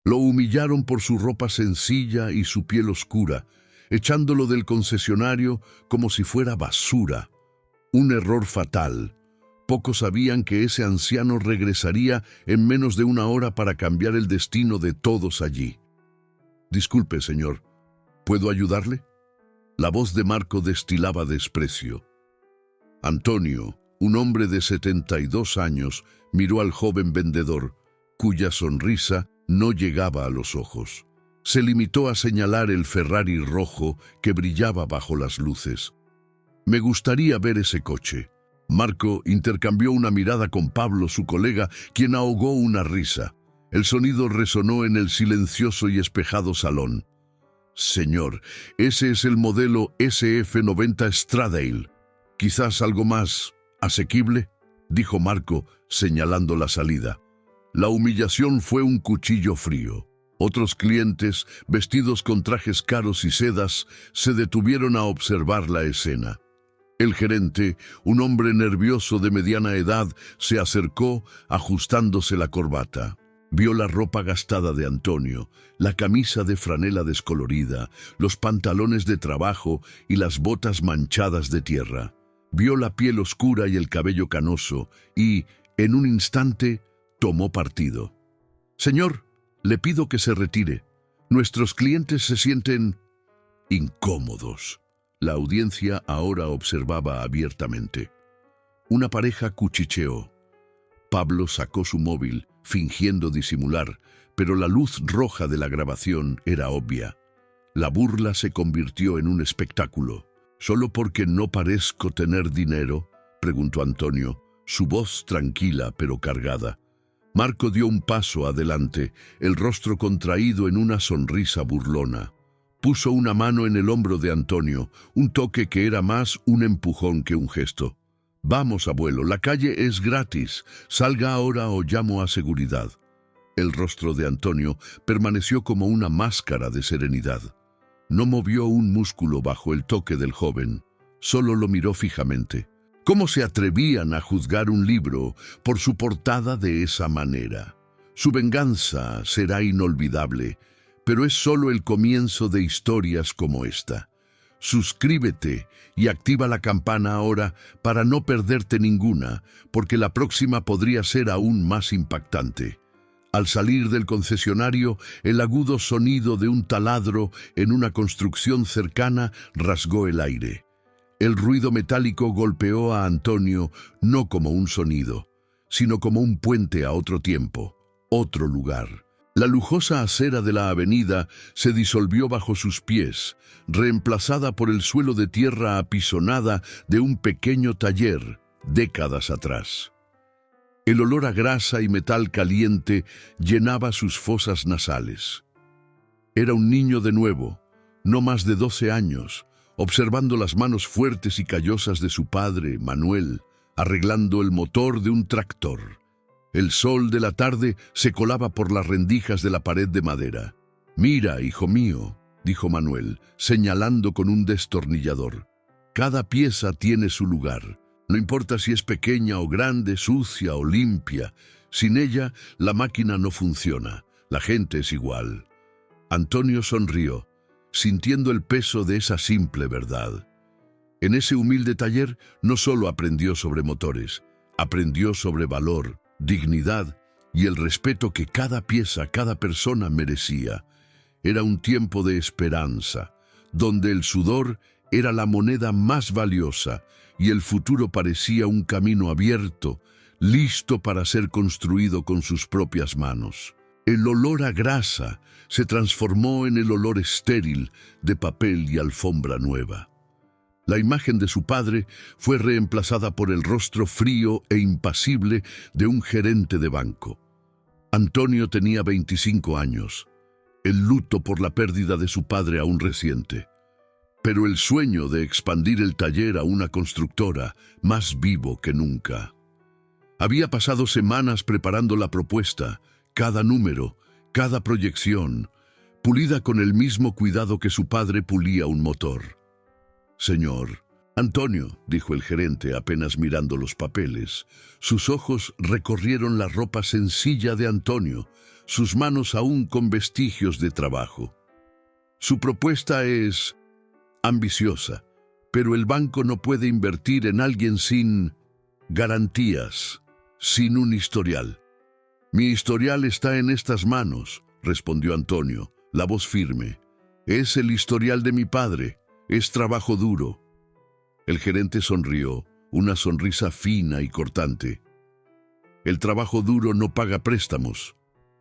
Lo humillaron por su ropa sencilla y su piel oscura, echándolo del concesionario como si fuera basura. Un error fatal. Pocos sabían que ese anciano regresaría en menos de una hora para cambiar el destino de todos allí. «Disculpe, señor, ¿puedo ayudarle?». La voz de Marco destilaba desprecio. Antonio, un hombre de 72 años, miró al joven vendedor, cuya sonrisa no llegaba a los ojos. Se limitó a señalar el Ferrari rojo que brillaba bajo las luces. «Me gustaría ver ese coche». Marco intercambió una mirada con Pablo, su colega, quien ahogó una risa. El sonido resonó en el silencioso y espejado salón. «Señor, ese es el modelo SF90 Stradale. Quizás algo más asequible», dijo Marco, señalando la salida. La humillación fue un cuchillo frío. Otros clientes, vestidos con trajes caros y sedas, se detuvieron a observar la escena. El gerente, un hombre nervioso de mediana edad, se acercó ajustándose la corbata. Vio la ropa gastada de Antonio, la camisa de franela descolorida, los pantalones de trabajo y las botas manchadas de tierra. Vio la piel oscura y el cabello canoso y, en un instante, tomó partido. «Señor, le pido que se retire. Nuestros clientes se sienten incómodos». La audiencia ahora observaba abiertamente. Una pareja cuchicheó. Pablo sacó su móvil, fingiendo disimular, pero la luz roja de la grabación era obvia. La burla se convirtió en un espectáculo. «¿Solo porque no parezco tener dinero?», preguntó Antonio, su voz tranquila pero cargada. Marco dio un paso adelante, el rostro contraído en una sonrisa burlona. Puso una mano en el hombro de Antonio, un toque que era más un empujón que un gesto. «Vamos, abuelo, la calle es gratis. Salga ahora o llamo a seguridad». El rostro de Antonio permaneció como una máscara de serenidad. No movió un músculo bajo el toque del joven, solo lo miró fijamente. ¿Cómo se atrevían a juzgar un libro por su portada de esa manera? Su venganza será inolvidable, pero es solo el comienzo de historias como esta. Suscríbete y activa la campana ahora para no perderte ninguna, porque la próxima podría ser aún más impactante. Al salir del concesionario, el agudo sonido de un taladro en una construcción cercana rasgó el aire. El ruido metálico golpeó a Antonio no como un sonido, sino como un puente a otro tiempo, otro lugar. La lujosa acera de la avenida se disolvió bajo sus pies, reemplazada por el suelo de tierra apisonada de un pequeño taller, décadas atrás. El olor a grasa y metal caliente llenaba sus fosas nasales. Era un niño de nuevo, no más de 12 años, observando las manos fuertes y callosas de su padre, Manuel, arreglando el motor de un tractor. El sol de la tarde se colaba por las rendijas de la pared de madera. «Mira, hijo mío», dijo Manuel, señalando con un destornillador. «Cada pieza tiene su lugar. No importa si es pequeña o grande, sucia o limpia. Sin ella, la máquina no funciona. La gente es igual». Antonio sonrió, sintiendo el peso de esa simple verdad. En ese humilde taller no solo aprendió sobre motores, aprendió sobre valor, dignidad y el respeto que cada pieza, cada persona merecía. Era un tiempo de esperanza, donde el sudor era la moneda más valiosa y el futuro parecía un camino abierto, listo para ser construido con sus propias manos. El olor a grasa se transformó en el olor estéril de papel y alfombra nueva. La imagen de su padre fue reemplazada por el rostro frío e impasible de un gerente de banco. Antonio tenía 25 años, el luto por la pérdida de su padre aún reciente, pero el sueño de expandir el taller a una constructora más vivo que nunca. Había pasado semanas preparando la propuesta, cada número, cada proyección, pulida con el mismo cuidado que su padre pulía un motor. «Señor». «Antonio», dijo el gerente apenas mirando los papeles. Sus ojos recorrieron la ropa sencilla de Antonio, sus manos aún con vestigios de trabajo. Su propuesta es ambiciosa, pero el banco no puede invertir en alguien sin garantías, sin un historial. Mi historial está en estas manos, respondió Antonio, la voz firme. Es el historial de mi padre, es trabajo duro. El gerente sonrió, una sonrisa fina y cortante. El trabajo duro no paga préstamos.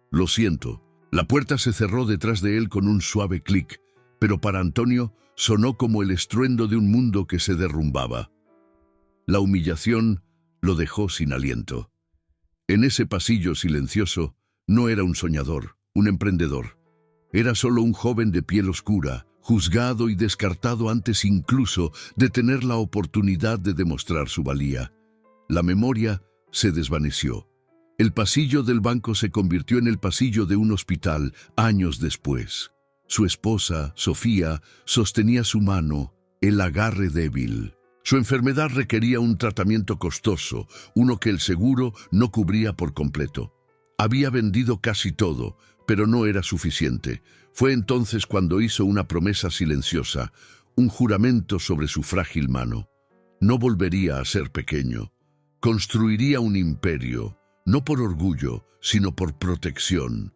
Lo siento. La puerta se cerró detrás de él con un suave clic, pero para Antonio sonó como el estruendo de un mundo que se derrumbaba. La humillación lo dejó sin aliento. En ese pasillo silencioso no era un soñador, un emprendedor. Era solo un joven de piel oscura, juzgado y descartado antes incluso de tener la oportunidad de demostrar su valía. La memoria se desvaneció. El pasillo del banco se convirtió en el pasillo de un hospital años después. Su esposa, Sofía, sostenía su mano, el agarre débil. Su enfermedad requería un tratamiento costoso, uno que el seguro no cubría por completo. Había vendido casi todo, pero no era suficiente. Fue entonces cuando hizo una promesa silenciosa, un juramento sobre su frágil mano. No volvería a ser pequeño. Construiría un imperio, no por orgullo, sino por protección,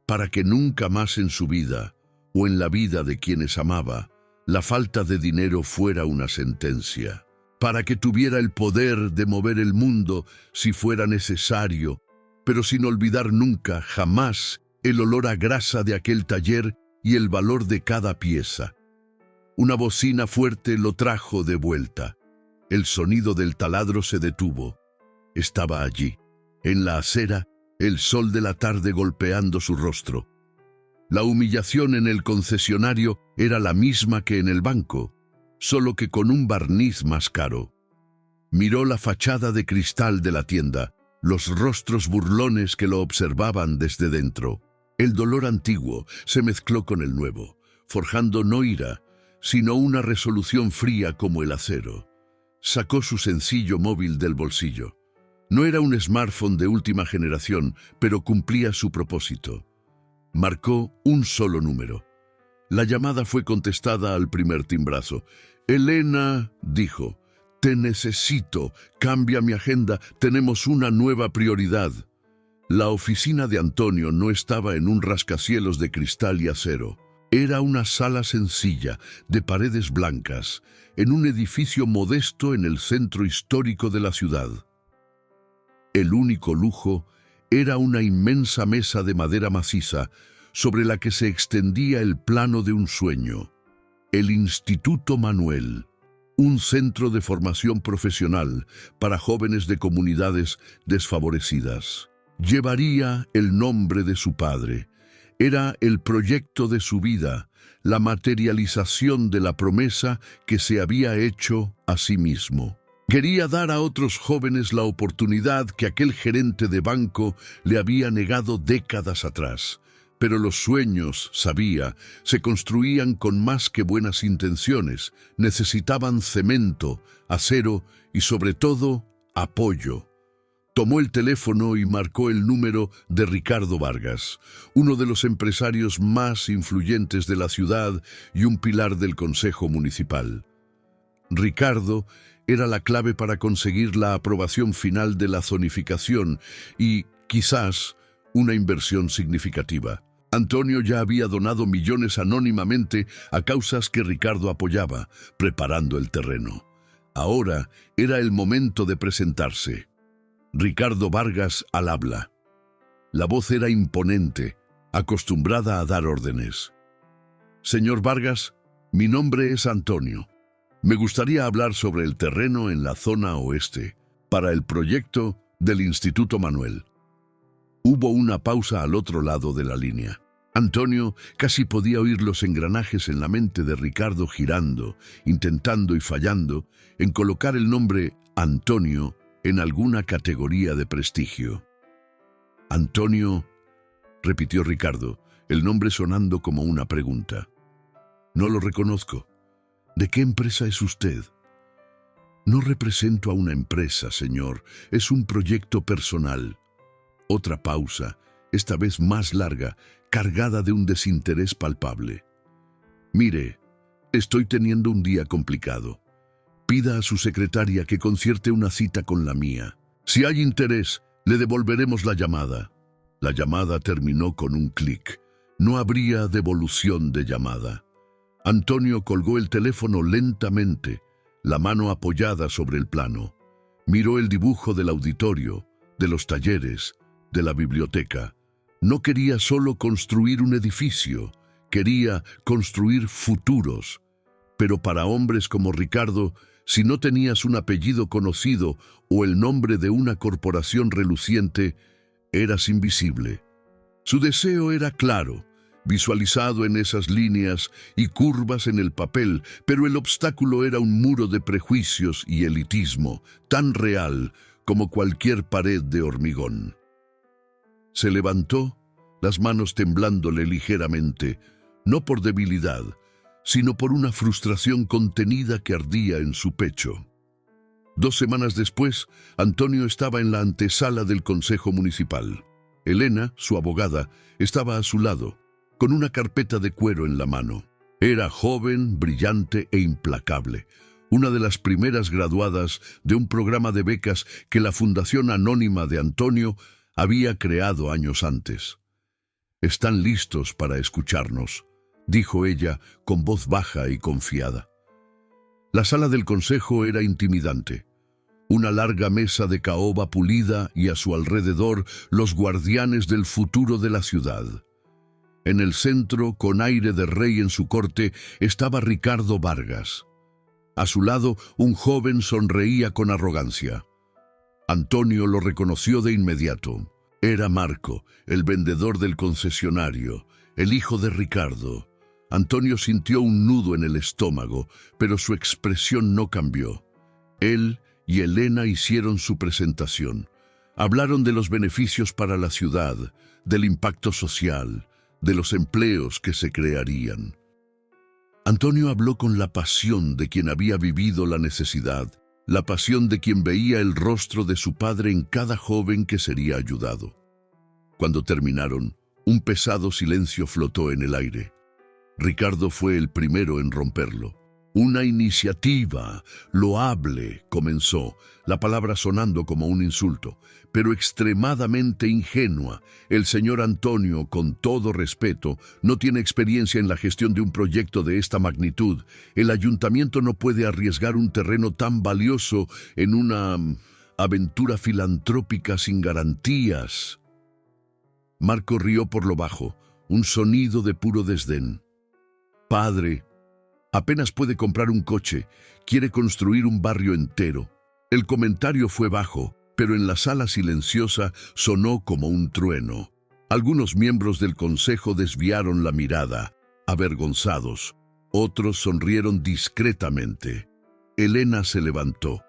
para que nunca más en su vida, o en la vida de quienes amaba, la falta de dinero fuera una sentencia, para que tuviera el poder de mover el mundo si fuera necesario, pero sin olvidar nunca, jamás, el olor a grasa de aquel taller y el valor de cada pieza. Una bocina fuerte lo trajo de vuelta. El sonido del taladro se detuvo. Estaba allí, en la acera, el sol de la tarde golpeando su rostro. La humillación en el concesionario era la misma que en el banco, solo que con un barniz más caro. Miró la fachada de cristal de la tienda, los rostros burlones que lo observaban desde dentro. El dolor antiguo se mezcló con el nuevo, forjando no ira, sino una resolución fría como el acero. Sacó su sencillo móvil del bolsillo. No era un smartphone de última generación, pero cumplía su propósito. Marcó un solo número. La llamada fue contestada al primer timbrazo. «Elena», dijo, «te necesito, cambia mi agenda, tenemos una nueva prioridad». La oficina de Antonio no estaba en un rascacielos de cristal y acero. Era una sala sencilla, de paredes blancas, en un edificio modesto en el centro histórico de la ciudad. El único lujo era una inmensa mesa de madera maciza sobre la que se extendía el plano de un sueño. El Instituto Manuel, un centro de formación profesional para jóvenes de comunidades desfavorecidas. Llevaría el nombre de su padre. Era el proyecto de su vida, la materialización de la promesa que se había hecho a sí mismo. Quería dar a otros jóvenes la oportunidad que aquel gerente de banco le había negado décadas atrás. Pero los sueños, sabía, se construían con más que buenas intenciones. Necesitaban cemento, acero y, sobre todo, apoyo. Tomó el teléfono y marcó el número de Ricardo Vargas, uno de los empresarios más influyentes de la ciudad y un pilar del Consejo Municipal. Ricardo era la clave para conseguir la aprobación final de la zonificación y, quizás, una inversión significativa. Antonio ya había donado millones anónimamente a causas que Ricardo apoyaba, preparando el terreno. Ahora era el momento de presentarse. Ricardo Vargas al habla. La voz era imponente, acostumbrada a dar órdenes. «Señor Vargas, mi nombre es Antonio. Me gustaría hablar sobre el terreno en la zona oeste, para el proyecto del Instituto Manuel». Hubo una pausa al otro lado de la línea. Antonio casi podía oír los engranajes en la mente de Ricardo girando, intentando y fallando en colocar el nombre Antonio en alguna categoría de prestigio. «Antonio», repitió Ricardo, el nombre sonando como una pregunta. «No lo reconozco. ¿De qué empresa es usted?» «No represento a una empresa, señor. Es un proyecto personal». Otra pausa, esta vez más larga, cargada de un desinterés palpable. «Mire, estoy teniendo un día complicado. Pida a su secretaria que concierte una cita con la mía. Si hay interés, le devolveremos la llamada». La llamada terminó con un clic. No habría devolución de llamada. Antonio colgó el teléfono lentamente, la mano apoyada sobre el plano. Miró el dibujo del auditorio, de los talleres, de la biblioteca. No quería solo construir un edificio, quería construir futuros. Pero para hombres como Ricardo, si no tenías un apellido conocido o el nombre de una corporación reluciente, eras invisible. Su deseo era claro, visualizado en esas líneas y curvas en el papel, pero el obstáculo era un muro de prejuicios y elitismo, tan real como cualquier pared de hormigón. Se levantó, las manos temblándole ligeramente, no por debilidad, sino por una frustración contenida que ardía en su pecho. 2 semanas después, Antonio estaba en la antesala del Consejo Municipal. Elena, su abogada, estaba a su lado, con una carpeta de cuero en la mano. Era joven, brillante e implacable, una de las primeras graduadas de un programa de becas que la Fundación Anónima de Antonio había creado años antes. «Están listos para escucharnos», dijo ella con voz baja y confiada. La sala del consejo era intimidante. Una larga mesa de caoba pulida y a su alrededor los guardianes del futuro de la ciudad. En el centro, con aire de rey en su corte, estaba Ricardo Vargas. A su lado, un joven sonreía con arrogancia. Antonio lo reconoció de inmediato. Era Marco, el vendedor del concesionario, el hijo de Ricardo. Antonio sintió un nudo en el estómago, pero su expresión no cambió. Él y Elena hicieron su presentación. Hablaron de los beneficios para la ciudad, del impacto social, de los empleos que se crearían. Antonio habló con la pasión de quien había vivido la necesidad, la pasión de quien veía el rostro de su padre en cada joven que sería ayudado. Cuando terminaron, un pesado silencio flotó en el aire. Ricardo fue el primero en romperlo. «Una iniciativa loable», comenzó, la palabra sonando como un insulto, pero extremadamente ingenua. El señor Antonio, con todo respeto, no tiene experiencia en la gestión de un proyecto de esta magnitud. El ayuntamiento no puede arriesgar un terreno tan valioso en una aventura filantrópica sin garantías. Marco rió por lo bajo, un sonido de puro desdén. «Padre, apenas puede comprar un coche, quiere construir un barrio entero». El comentario fue bajo, pero en la sala silenciosa sonó como un trueno. Algunos miembros del consejo desviaron la mirada, avergonzados. Otros sonrieron discretamente. Elena se levantó.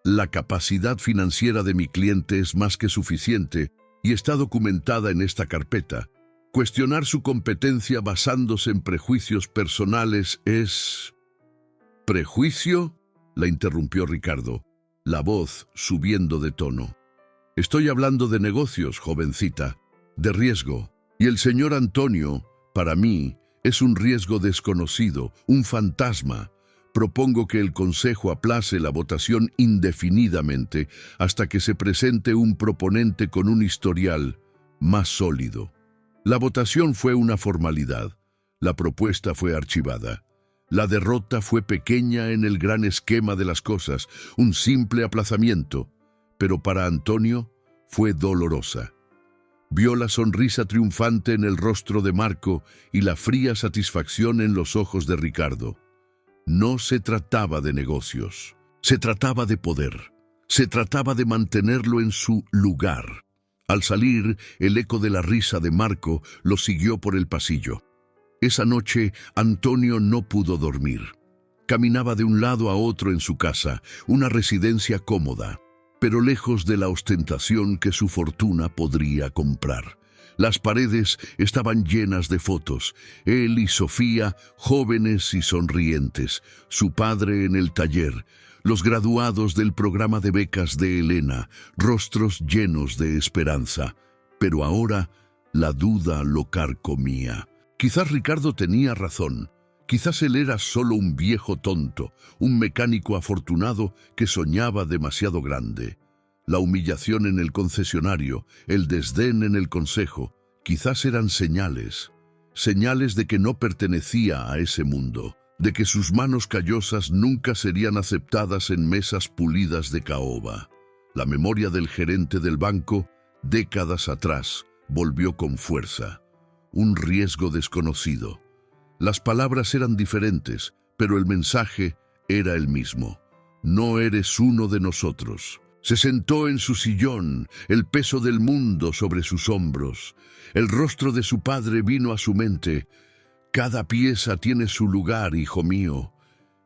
«La capacidad financiera de mi cliente es más que suficiente y está documentada en esta carpeta. Cuestionar su competencia basándose en prejuicios personales es...». «¿Prejuicio?», la interrumpió Ricardo, la voz subiendo de tono. «Estoy hablando de negocios, jovencita, de riesgo. Y el señor Antonio, para mí, es un riesgo desconocido, un fantasma. Propongo que el Consejo aplace la votación indefinidamente hasta que se presente un proponente con un historial más sólido». La votación fue una formalidad. La propuesta fue archivada. La derrota fue pequeña en el gran esquema de las cosas, un simple aplazamiento, pero para Antonio fue dolorosa. Vio la sonrisa triunfante en el rostro de Marco y la fría satisfacción en los ojos de Ricardo. No se trataba de negocios, se trataba de poder, se trataba de mantenerlo en su lugar. Al salir, el eco de la risa de Marco lo siguió por el pasillo. Esa noche, Antonio no pudo dormir. Caminaba de un lado a otro en su casa, una residencia cómoda, pero lejos de la ostentación que su fortuna podría comprar. Las paredes estaban llenas de fotos. Él y Sofía, jóvenes y sonrientes, su padre en el taller, los graduados del programa de becas de Elena, rostros llenos de esperanza. Pero ahora, La duda lo carcomía. Quizás Ricardo tenía razón. Quizás él era solo un viejo tonto, un mecánico afortunado que soñaba demasiado grande. La humillación en el concesionario, el desdén en el consejo, quizás eran señales de que no pertenecía a ese mundo, de que sus manos callosas nunca serían aceptadas en mesas pulidas de caoba. La memoria del gerente del banco, décadas atrás, volvió con fuerza. Un riesgo desconocido. Las palabras eran diferentes, pero el mensaje era el mismo. No eres uno de nosotros. Se sentó en su sillón, el peso del mundo sobre sus hombros. El rostro de su padre vino a su mente. Cada pieza tiene su lugar, hijo mío.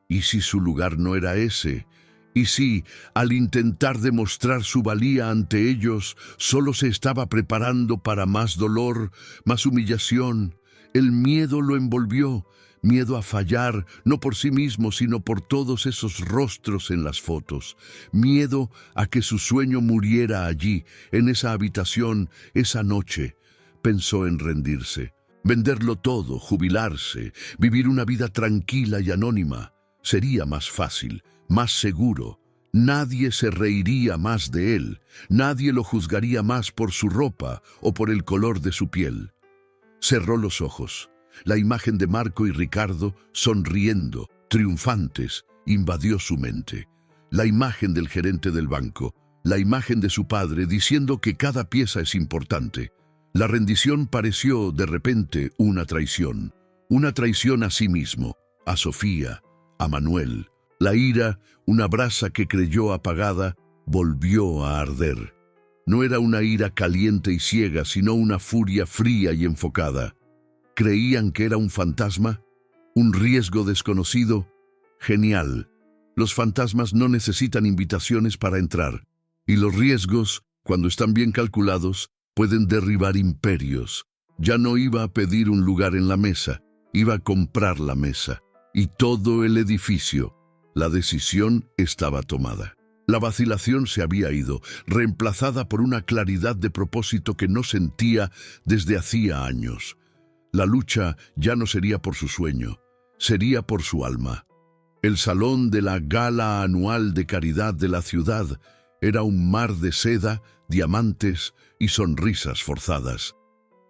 ¿Y si su lugar no era ese? ¿Y si, al intentar demostrar su valía ante ellos, solo se estaba preparando para más dolor, más humillación? El miedo lo envolvió, miedo a fallar, no por sí mismo, sino por todos esos rostros en las fotos. Miedo a que su sueño muriera allí, en esa habitación, esa noche. Pensó en rendirse, venderlo todo, jubilarse, vivir una vida tranquila y anónima. Sería más fácil, más seguro. Nadie se reiría más de él, nadie lo juzgaría más por su ropa o por el color de su piel. Cerró los ojos. La imagen de Marco y Ricardo, sonriendo, triunfantes, invadió su mente. La imagen del gerente del banco, la imagen de su padre diciendo que cada pieza es importante. La rendición pareció, de repente, una traición a sí mismo, a Sofía, a Manuel. La ira, una brasa que creyó apagada, volvió a arder. No era una ira caliente y ciega, sino una furia fría y enfocada. ¿Creían que era un fantasma? ¿Un riesgo desconocido? Genial. Los fantasmas no necesitan invitaciones para entrar, y los riesgos, cuando están bien calculados, pueden derribar imperios. Ya no iba a pedir un lugar en la mesa, iba a comprar la mesa, y todo el edificio. La decisión estaba tomada. La vacilación se había ido, reemplazada por una claridad de propósito que no sentía desde hacía años. La lucha ya no sería por su sueño, sería por su alma. El salón de la gala anual de caridad de la ciudad era un mar de seda, diamantes y sonrisas forzadas.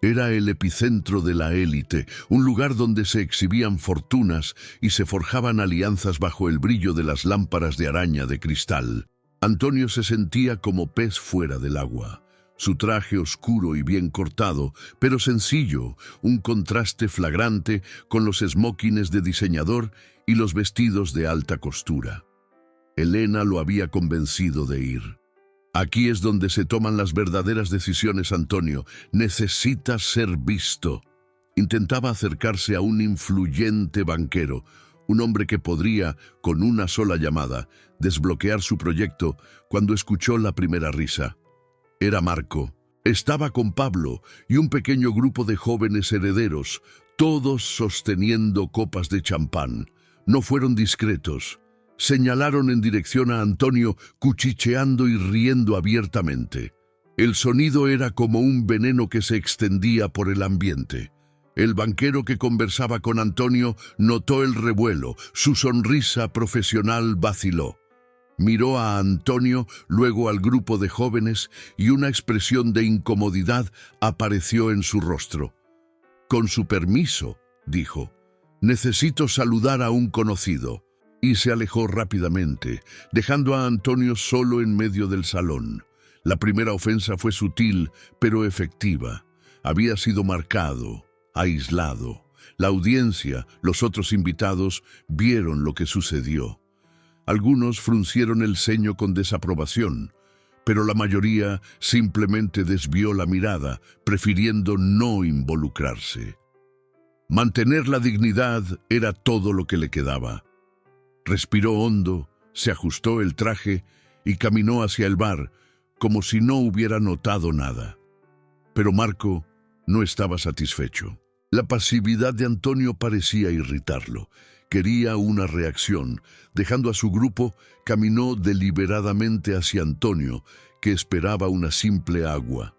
Era el epicentro de la élite, un lugar donde se exhibían fortunas y se forjaban alianzas bajo el brillo de las lámparas de araña de cristal. Antonio se sentía como pez fuera del agua. Su traje oscuro y bien cortado, pero sencillo, un contraste flagrante con los esmokines de diseñador y los vestidos de alta costura. Elena lo había convencido de ir. Aquí es donde se toman las verdaderas decisiones, Antonio. Necesitas ser visto. Intentaba acercarse a un influyente banquero, un hombre que podría, con una sola llamada, desbloquear su proyecto cuando escuchó la primera risa. Era Marco. Estaba con Pablo y un pequeño grupo de jóvenes herederos, todos sosteniendo copas de champán. No fueron discretos. Señalaron en dirección a Antonio, cuchicheando y riendo abiertamente. El sonido era como un veneno que se extendía por el ambiente. El banquero que conversaba con Antonio notó el revuelo, su sonrisa profesional vaciló. Miró a Antonio, luego al grupo de jóvenes, y una expresión de incomodidad apareció en su rostro. «Con su permiso», dijo, «necesito saludar a un conocido». Y se alejó rápidamente, dejando a Antonio solo en medio del salón. La primera ofensa fue sutil, pero efectiva. Había sido marcado, aislado. La audiencia, los otros invitados, vieron lo que sucedió. Algunos fruncieron el ceño con desaprobación, pero la mayoría simplemente desvió la mirada, prefiriendo no involucrarse. Mantener la dignidad era todo lo que le quedaba. Respiró hondo, se ajustó el traje y caminó hacia el bar, como si no hubiera notado nada. Pero Marco no estaba satisfecho. La pasividad de Antonio parecía irritarlo. Quería una reacción. Dejando a su grupo, caminó deliberadamente hacia Antonio, que esperaba una simple agua.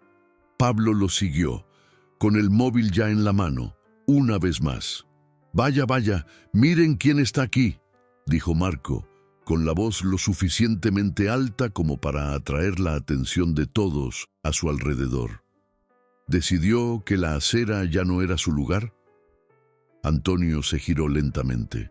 Pablo lo siguió. con el móvil ya en la mano, una vez más. «Vaya, vaya, miren quién está aquí», dijo Marco, con la voz lo suficientemente alta como para atraer la atención de todos a su alrededor. ¿Decidió que la acera ya no era su lugar? Antonio se giró lentamente.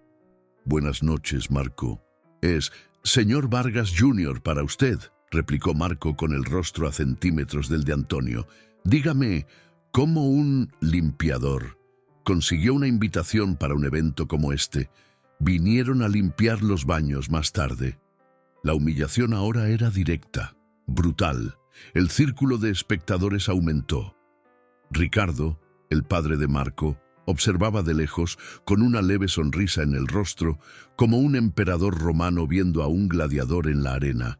«Buenas noches, Marco». «Es señor Vargas Jr. para usted», replicó Marco con el rostro a centímetros del de Antonio. «Dígame, ¿cómo un limpiador consiguió una invitación para un evento como este? Vinieron a limpiar los baños más tarde». La humillación ahora era directa, brutal. El círculo de espectadores aumentó. Ricardo, el padre de Marco, observaba de lejos, con una leve sonrisa en el rostro, como un emperador romano viendo a un gladiador en la arena.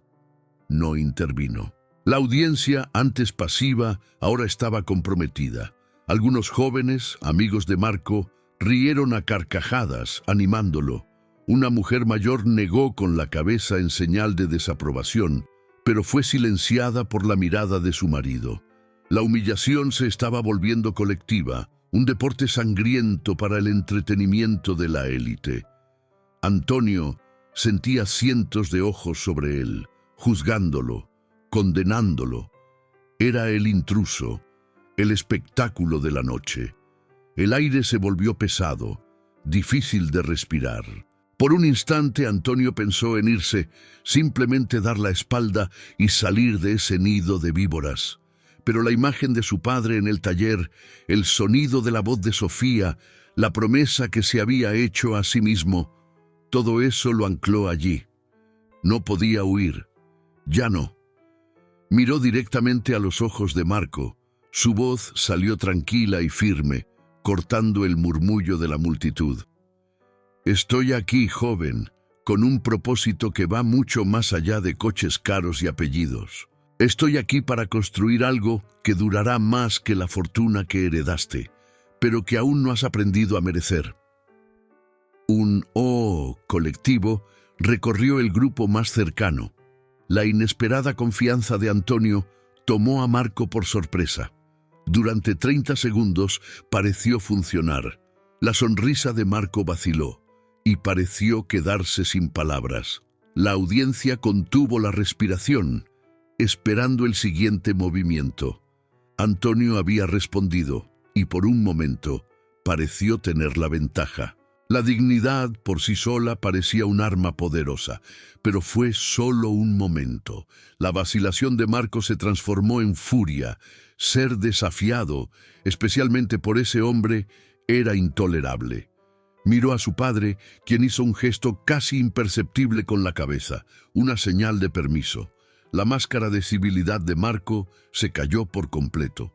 No intervino. La audiencia, antes pasiva, ahora estaba comprometida. Algunos jóvenes, amigos de Marco, rieron a carcajadas, animándolo. Una mujer mayor negó con la cabeza en señal de desaprobación, pero fue silenciada por la mirada de su marido. La humillación se estaba volviendo colectiva, un deporte sangriento para el entretenimiento de la élite. Antonio sentía cientos de ojos sobre él, juzgándolo, condenándolo. Era el intruso, el espectáculo de la noche. El aire se volvió pesado, difícil de respirar. Por un instante Antonio pensó en irse, simplemente dar la espalda y salir de ese nido de víboras. Pero la imagen de su padre en el taller, el sonido de la voz de Sofía, la promesa que se había hecho a sí mismo, todo eso lo ancló allí. No podía huir. Ya no. Miró directamente a los ojos de Marco. Su voz salió tranquila y firme, cortando el murmullo de la multitud. «Estoy aquí, joven, con un propósito que va mucho más allá de coches caros y apellidos. Estoy aquí para construir algo que durará más que la fortuna que heredaste, pero que aún no has aprendido a merecer». Un «oh» colectivo recorrió el grupo más cercano. La inesperada confianza de Antonio tomó a Marco por sorpresa. Durante 30 segundos pareció funcionar. La sonrisa de Marco vaciló y pareció quedarse sin palabras. La audiencia contuvo la respiración, esperando el siguiente movimiento. Antonio había respondido y por un momento pareció tener la ventaja. La dignidad por sí sola parecía un arma poderosa, pero fue solo un momento. La vacilación de Marco se transformó en furia. Ser desafiado, especialmente por ese hombre, era intolerable. Miró a su padre, quien hizo un gesto casi imperceptible con la cabeza, una señal de permiso. La máscara de civilidad de Marco se cayó por completo.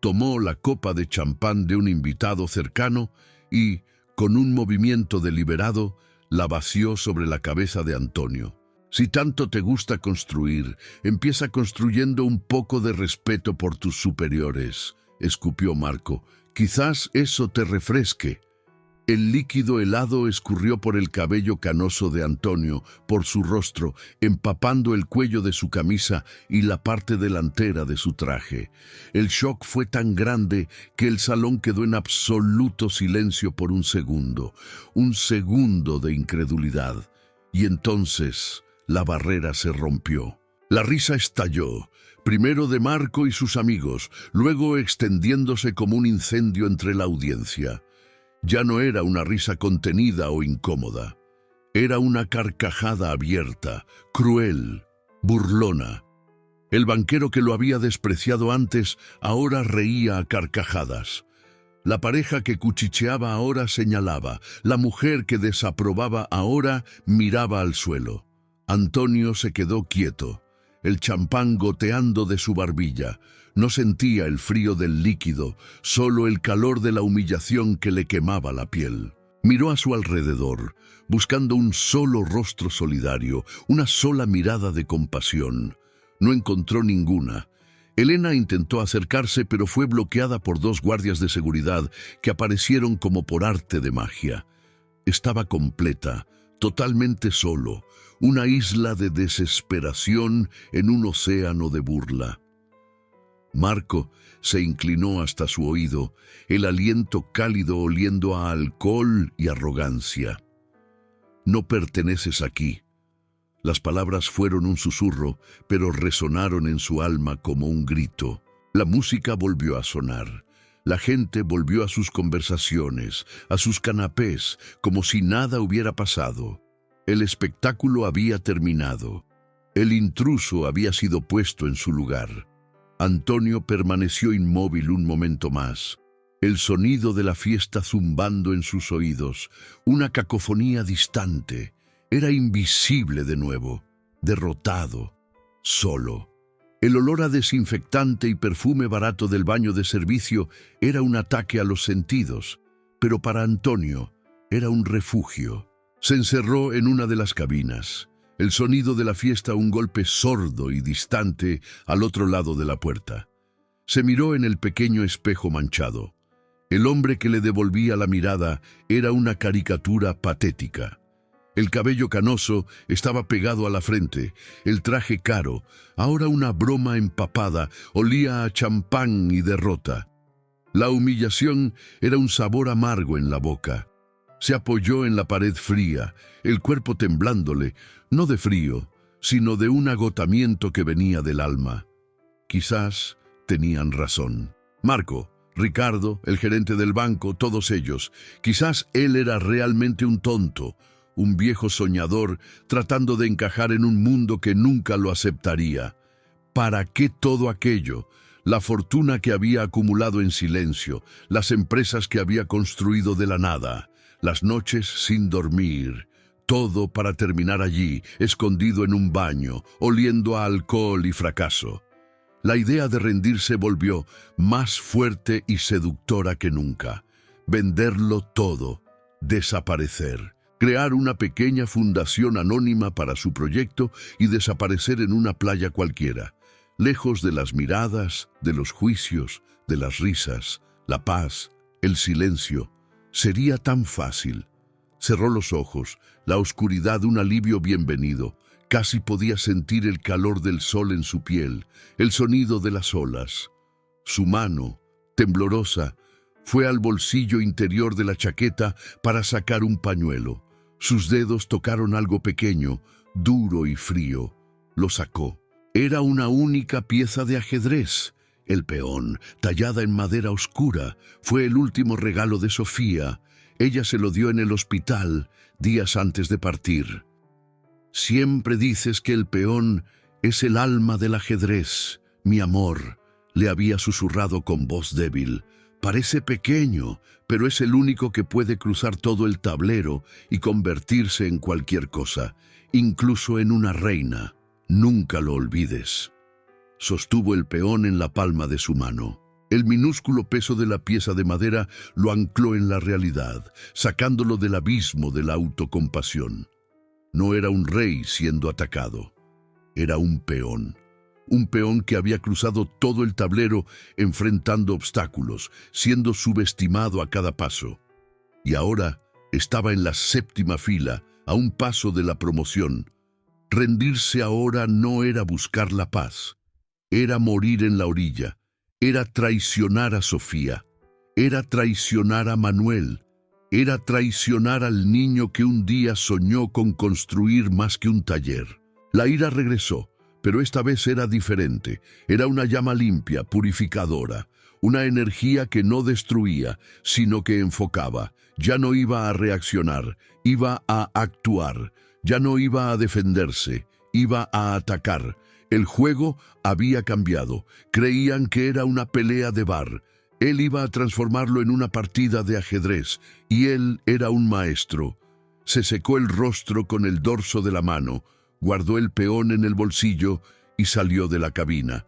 Tomó la copa de champán de un invitado cercano y, con un movimiento deliberado, la vació sobre la cabeza de Antonio. «Si tanto te gusta construir, empieza construyendo un poco de respeto por tus superiores», escupió Marco. «Quizás eso te refresque». El líquido helado escurrió por el cabello canoso de Antonio, por su rostro, empapando el cuello de su camisa y la parte delantera de su traje. El shock fue tan grande que el salón quedó en absoluto silencio por un segundo de incredulidad. Y entonces la barrera se rompió. La risa estalló, primero de Marco y sus amigos, luego extendiéndose como un incendio entre la audiencia. Ya no era una risa contenida o incómoda. Era una carcajada abierta, cruel, burlona. El banquero que lo había despreciado antes ahora reía a carcajadas. La pareja que cuchicheaba ahora señalaba. La mujer que desaprobaba ahora miraba al suelo. Antonio se quedó quieto, el champán goteando de su barbilla. No sentía el frío del líquido, solo el calor de la humillación que le quemaba la piel. Miró a su alrededor, buscando un solo rostro solidario, una sola mirada de compasión. No encontró ninguna. Elena intentó acercarse, pero fue bloqueada por 2 guardias de seguridad que aparecieron como por arte de magia. Estaba completa, totalmente solo, una isla de desesperación en un océano de burla. Marco se inclinó hasta su oído, el aliento cálido oliendo a alcohol y arrogancia. «No perteneces aquí». Las palabras fueron un susurro, pero resonaron en su alma como un grito. La música volvió a sonar. La gente volvió a sus conversaciones, a sus canapés, como si nada hubiera pasado. El espectáculo había terminado. El intruso había sido puesto en su lugar. Antonio permaneció inmóvil un momento más. El sonido de la fiesta zumbando en sus oídos, una cacofonía distante. Era invisible de nuevo, derrotado, solo. El olor a desinfectante y perfume barato del baño de servicio era un ataque a los sentidos, pero para Antonio era un refugio. Se encerró en una de las cabinas. El sonido de la fiesta, un golpe sordo y distante al otro lado de la puerta. Se miró en el pequeño espejo manchado. El hombre que le devolvía la mirada era una caricatura patética. El cabello canoso estaba pegado a la frente, el traje caro, ahora una broma empapada, olía a champán y derrota. La humillación era un sabor amargo en la boca. Se apoyó en la pared fría, el cuerpo temblándole, no de frío, sino de un agotamiento que venía del alma. Quizás tenían razón. Marco, Ricardo, el gerente del banco, todos ellos. Quizás él era realmente un tonto, un viejo soñador tratando de encajar en un mundo que nunca lo aceptaría. ¿Para qué todo aquello? La fortuna que había acumulado en silencio, las empresas que había construido de la nada, las noches sin dormir, todo para terminar allí, escondido en un baño, oliendo a alcohol y fracaso. La idea de rendirse volvió más fuerte y seductora que nunca. Venderlo todo, desaparecer. Crear una pequeña fundación anónima para su proyecto y desaparecer en una playa cualquiera, lejos de las miradas, de los juicios, de las risas, la paz, el silencio. Sería tan fácil. Cerró los ojos, la oscuridad un alivio bienvenido. Casi podía sentir el calor del sol en su piel, el sonido de las olas. Su mano, temblorosa, fue al bolsillo interior de la chaqueta para sacar un pañuelo. Sus dedos tocaron algo pequeño, duro y frío. Lo sacó. Era una única pieza de ajedrez. El peón, tallada en madera oscura, fue el último regalo de Sofía. Ella se lo dio en el hospital, días antes de partir. «Siempre dices que el peón es el alma del ajedrez, mi amor», le había susurrado con voz débil. «Parece pequeño, pero es el único que puede cruzar todo el tablero y convertirse en cualquier cosa, incluso en una reina. Nunca lo olvides». Sostuvo el peón en la palma de su mano. El minúsculo peso de la pieza de madera lo ancló en la realidad, sacándolo del abismo de la autocompasión. No era un rey siendo atacado, era un peón que había cruzado todo el tablero enfrentando obstáculos, siendo subestimado a cada paso. Y ahora estaba en la séptima fila, a un paso de la promoción. Rendirse ahora no era buscar la paz, era morir en la orilla, era traicionar a Sofía, era traicionar a Manuel, era traicionar al niño que un día soñó con construir más que un taller. La ira regresó, pero esta vez era diferente. Era una llama limpia, purificadora, una energía que no destruía, sino que enfocaba. Ya no iba a reaccionar, iba a actuar. Ya no iba a defenderse, iba a atacar. El juego había cambiado. Creían que era una pelea de bar. Él iba a transformarlo en una partida de ajedrez, y él era un maestro. Se secó el rostro con el dorso de la mano, guardó el peón en el bolsillo y salió de la cabina.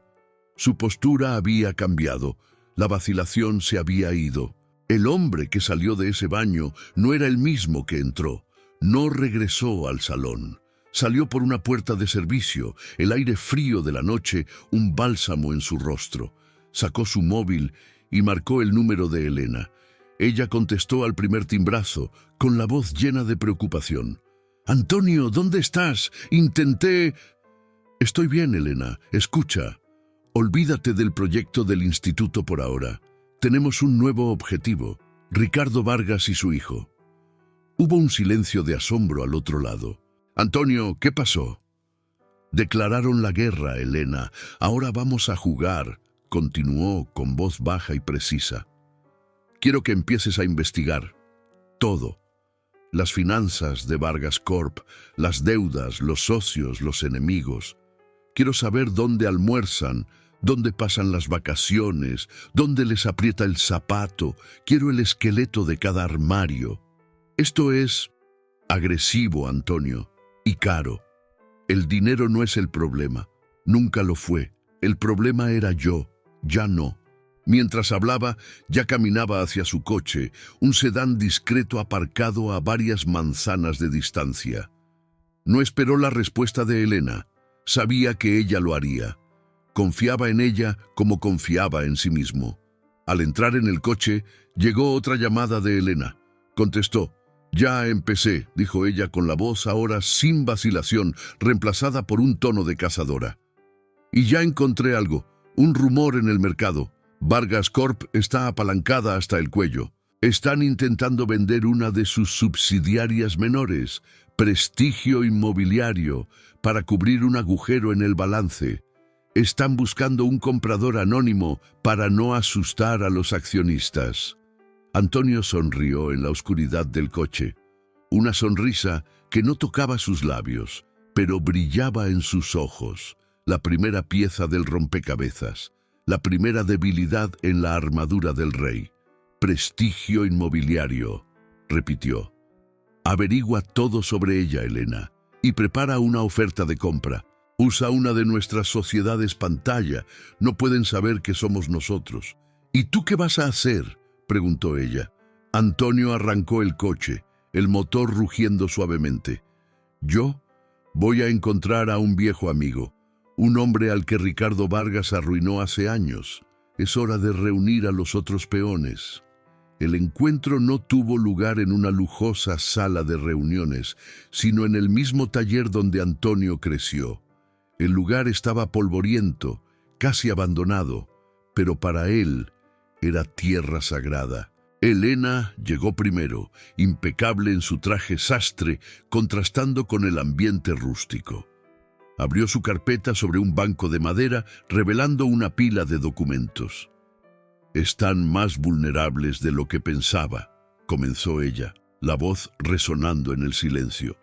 Su postura había cambiado, la vacilación se había ido. El hombre que salió de ese baño no era el mismo que entró. No regresó al salón. Salió por una puerta de servicio, el aire frío de la noche, un bálsamo en su rostro. Sacó su móvil y marcó el número de Elena. Ella contestó al primer timbrazo, con la voz llena de preocupación. «Antonio, ¿dónde estás? Intenté...» «Estoy bien, Elena. Escucha. Olvídate del proyecto del instituto por ahora. Tenemos un nuevo objetivo, Ricardo Vargas y su hijo. Hubo un silencio de asombro al otro lado. Antonio, ¿qué pasó? Declararon la guerra, Elena. Ahora vamos a jugar, continuó con voz baja y precisa. Quiero que empieces a investigar todo. Las finanzas de Vargas Corp, las deudas, los socios, los enemigos. Quiero saber dónde almuerzan, dónde pasan las vacaciones, dónde les aprieta el zapato. Quiero el esqueleto de cada armario. Esto es agresivo, Antonio, y caro. El dinero no es el problema, nunca lo fue. El problema era yo, ya no. Mientras hablaba, ya caminaba hacia su coche, un sedán discreto aparcado a varias manzanas de distancia. No esperó la respuesta de Elena. Sabía que ella lo haría. Confiaba en ella como confiaba en sí mismo. Al entrar en el coche, llegó otra llamada de Elena. Contestó. «Ya empecé», dijo ella con la voz ahora sin vacilación, reemplazada por un tono de cazadora. «Y ya encontré algo, un rumor en el mercado. Vargas Corp está apalancada hasta el cuello. Están intentando vender una de sus subsidiarias menores, Prestigio Inmobiliario, para cubrir un agujero en el balance. Están buscando un comprador anónimo para no asustar a los accionistas». Antonio sonrió en la oscuridad del coche, una sonrisa que no tocaba sus labios, pero brillaba en sus ojos, la primera pieza del rompecabezas, la primera debilidad en la armadura del rey. Prestigio Inmobiliario, repitió. Averigua todo sobre ella, Elena, y prepara una oferta de compra. Usa una de nuestras sociedades pantalla, no pueden saber que somos nosotros. ¿Y tú qué vas a hacer?, preguntó ella. Antonio arrancó el coche, el motor rugiendo suavemente. Yo voy a encontrar a un viejo amigo, un hombre al que Ricardo Vargas arruinó hace años. Es hora de reunir a los otros peones. El encuentro no tuvo lugar en una lujosa sala de reuniones, sino en el mismo taller donde Antonio creció. El lugar estaba polvoriento, casi abandonado, pero para él era tierra sagrada. Elena llegó primero, impecable en su traje sastre, contrastando con el ambiente rústico. Abrió su carpeta sobre un banco de madera, revelando una pila de documentos. «Están más vulnerables de lo que pensaba», comenzó ella, la voz resonando en el silencio.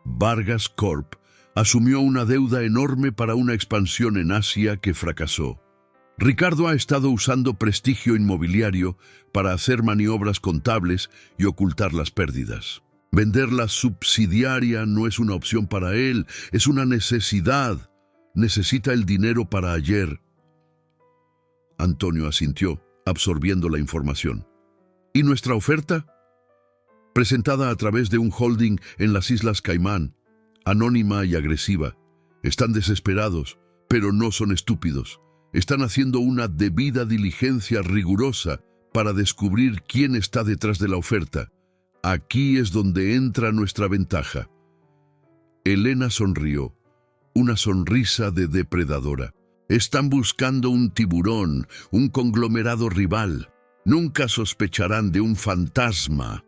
Vargas Corp asumió una deuda enorme para una expansión en Asia que fracasó. Ricardo ha estado usando Prestigio Inmobiliario para hacer maniobras contables y ocultar las pérdidas. Vender la subsidiaria no es una opción para él, es una necesidad. Necesita el dinero para ayer. Antonio asintió, absorbiendo la información. ¿Y nuestra oferta? Presentada a través de un holding en las Islas Caimán, anónima y agresiva. Están desesperados, pero no son estúpidos. Están haciendo una debida diligencia rigurosa para descubrir quién está detrás de la oferta. Aquí es donde entra nuestra ventaja. Elena sonrió, una sonrisa de depredadora. Están buscando un tiburón, un conglomerado rival. Nunca sospecharán de un fantasma.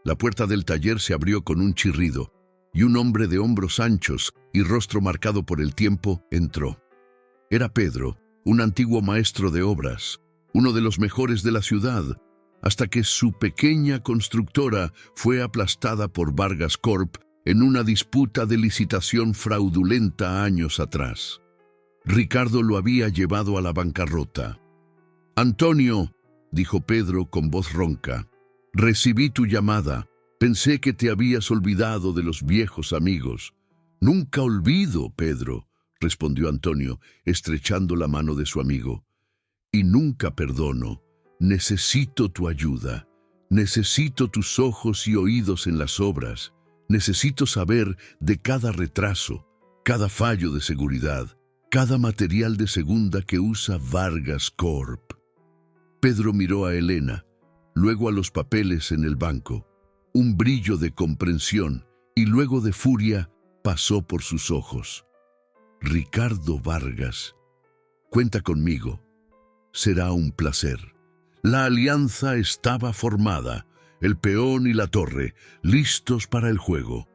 La puerta del taller se abrió con un chirrido, y un hombre de hombros anchos y rostro marcado por el tiempo entró. Era Pedro, un antiguo maestro de obras, uno de los mejores de la ciudad, hasta que su pequeña constructora fue aplastada por Vargas Corp en una disputa de licitación fraudulenta años atrás. Ricardo lo había llevado a la bancarrota. «Antonio», dijo Pedro con voz ronca, «recibí tu llamada. Pensé que te habías olvidado de los viejos amigos». «Nunca olvido, Pedro», respondió Antonio, estrechando la mano de su amigo. «Y nunca perdono. Necesito tu ayuda. Necesito tus ojos y oídos en las obras. Necesito saber de cada retraso, cada fallo de seguridad, cada material de segunda que usa Vargas Corp». Pedro miró a Elena, luego a los papeles en el banco. Un brillo de comprensión y luego de furia pasó por sus ojos. Ricardo Vargas. Cuenta conmigo. Será un placer. La alianza estaba formada, el peón y la torre, listos para el juego.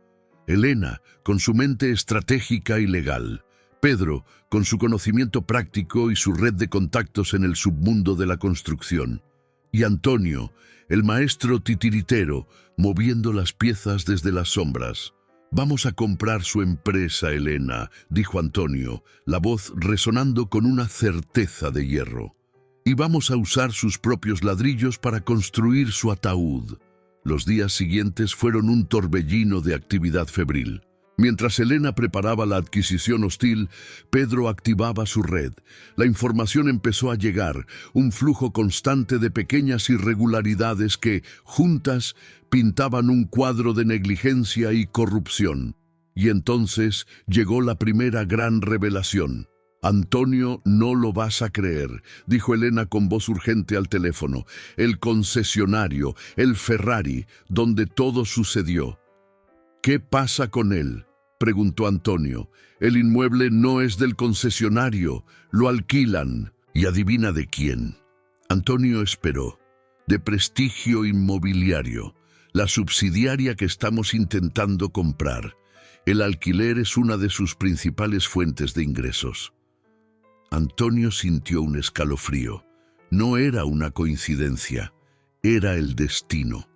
Elena, con su mente estratégica y legal. Pedro, con su conocimiento práctico y su red de contactos en el submundo de la construcción. Y Antonio, el maestro titiritero, moviendo las piezas desde las sombras. «Vamos a comprar su empresa, Elena», dijo Antonio, la voz resonando con una certeza de hierro. «Y vamos a usar sus propios ladrillos para construir su ataúd». Los días siguientes fueron un torbellino de actividad febril. Mientras Elena preparaba la adquisición hostil, Pedro activaba su red. La información empezó a llegar, un flujo constante de pequeñas irregularidades que, juntas, pintaban un cuadro de negligencia y corrupción. Y entonces llegó la primera gran revelación. «Antonio, no lo vas a creer», dijo Elena con voz urgente al teléfono. «El concesionario, el Ferrari, donde todo sucedió». «¿Qué pasa con él?», preguntó Antonio. «El inmueble no es del concesionario, lo alquilan». «¿Y adivina de quién?». Antonio esperó. «De Prestigio Inmobiliario, la subsidiaria que estamos intentando comprar. El alquiler es una de sus principales fuentes de ingresos». Antonio sintió un escalofrío. No era una coincidencia, era el destino.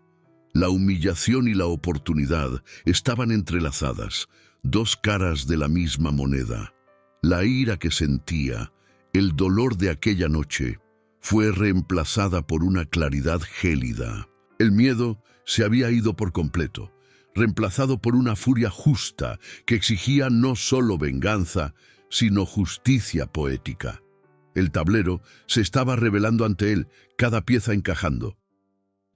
La humillación y la oportunidad estaban entrelazadas, dos caras de la misma moneda. La ira que sentía, el dolor de aquella noche, fue reemplazada por una claridad gélida. El miedo se había ido por completo, reemplazado por una furia justa que exigía no solo venganza, sino justicia poética. El tablero se estaba revelando ante él, cada pieza encajando.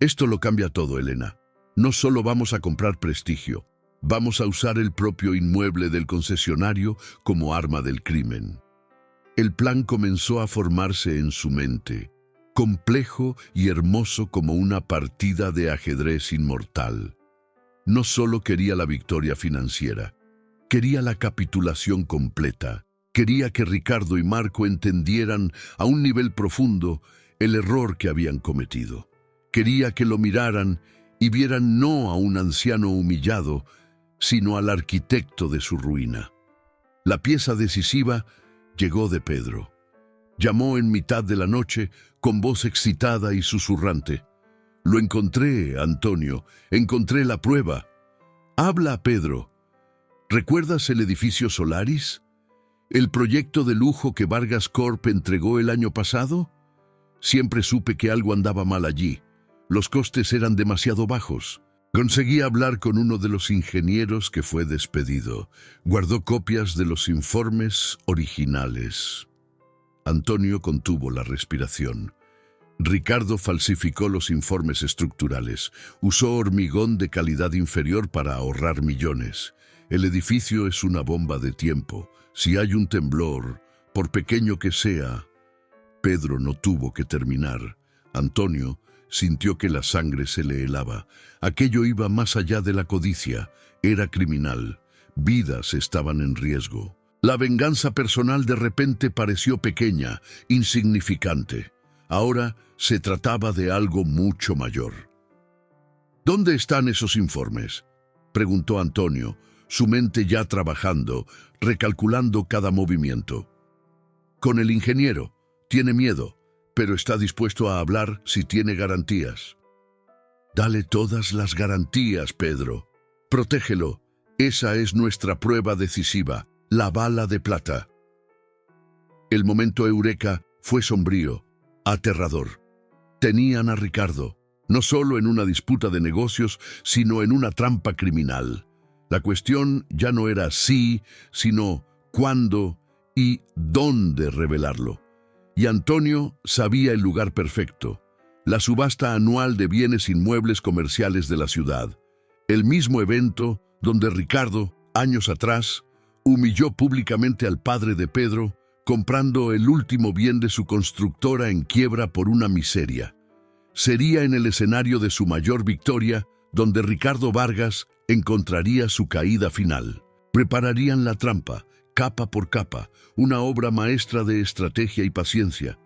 «Esto lo cambia todo, Elena. No solo vamos a comprar prestigio, vamos a usar el propio inmueble del concesionario como arma del crimen». El plan comenzó a formarse en su mente, complejo y hermoso como una partida de ajedrez inmortal. No solo quería la victoria financiera, quería la capitulación completa. Quería que Ricardo y Marco entendieran a un nivel profundo el error que habían cometido. Quería que lo miraran y vieran no a un anciano humillado, sino al arquitecto de su ruina. La pieza decisiva llegó de Pedro. Llamó en mitad de la noche con voz excitada y susurrante. «Lo encontré, Antonio, encontré la prueba». «Habla, Pedro. ¿Recuerdas el edificio Solaris? ¿El proyecto de lujo que Vargas Corp entregó el año pasado? Siempre supe que algo andaba mal allí. Los costes eran demasiado bajos. Conseguí hablar con uno de los ingenieros que fue despedido. Guardó copias de los informes originales». Antonio contuvo la respiración. Ricardo falsificó los informes estructurales. Usó hormigón de calidad inferior para ahorrar millones. El edificio es una bomba de tiempo. Si hay un temblor, por pequeño que sea... Pedro no tuvo que terminar. Antonio sintió que la sangre se le helaba. Aquello iba más allá de la codicia. Era criminal. Vidas estaban en riesgo. La venganza personal de repente pareció pequeña, insignificante. Ahora se trataba de algo mucho mayor. «¿Dónde están esos informes?», preguntó Antonio, su mente ya trabajando, recalculando cada movimiento. «Con el ingeniero. Tiene miedo, pero está dispuesto a hablar si tiene garantías». «Dale todas las garantías, Pedro. Protégelo. Esa es nuestra prueba decisiva, la bala de plata». El momento eureka fue sombrío, aterrador. Tenían a Ricardo, no solo en una disputa de negocios, sino en una trampa criminal. La cuestión ya no era si, sino cuándo y dónde revelarlo. Y Antonio sabía el lugar perfecto: la subasta anual de bienes inmuebles comerciales de la ciudad. El mismo evento donde Ricardo, años atrás, humilló públicamente al padre de Pedro, comprando el último bien de su constructora en quiebra por una miseria. Sería en el escenario de su mayor victoria donde Ricardo Vargas encontraría su caída final. Prepararían la trampa, capa por capa, una obra maestra de estrategia y paciencia.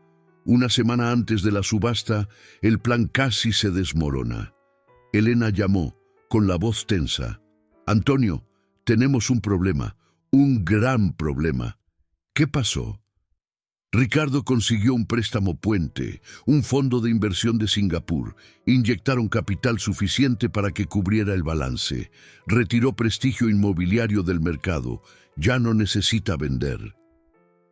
Una semana antes de la subasta, el plan casi se desmorona. Elena llamó, con la voz tensa. «Antonio, tenemos un problema, un gran problema». «¿Qué pasó?» Ricardo consiguió un préstamo puente, un fondo de inversión de Singapur. Inyectaron capital suficiente para que cubriera el balance. Retiró prestigio inmobiliario del mercado. Ya no necesita vender.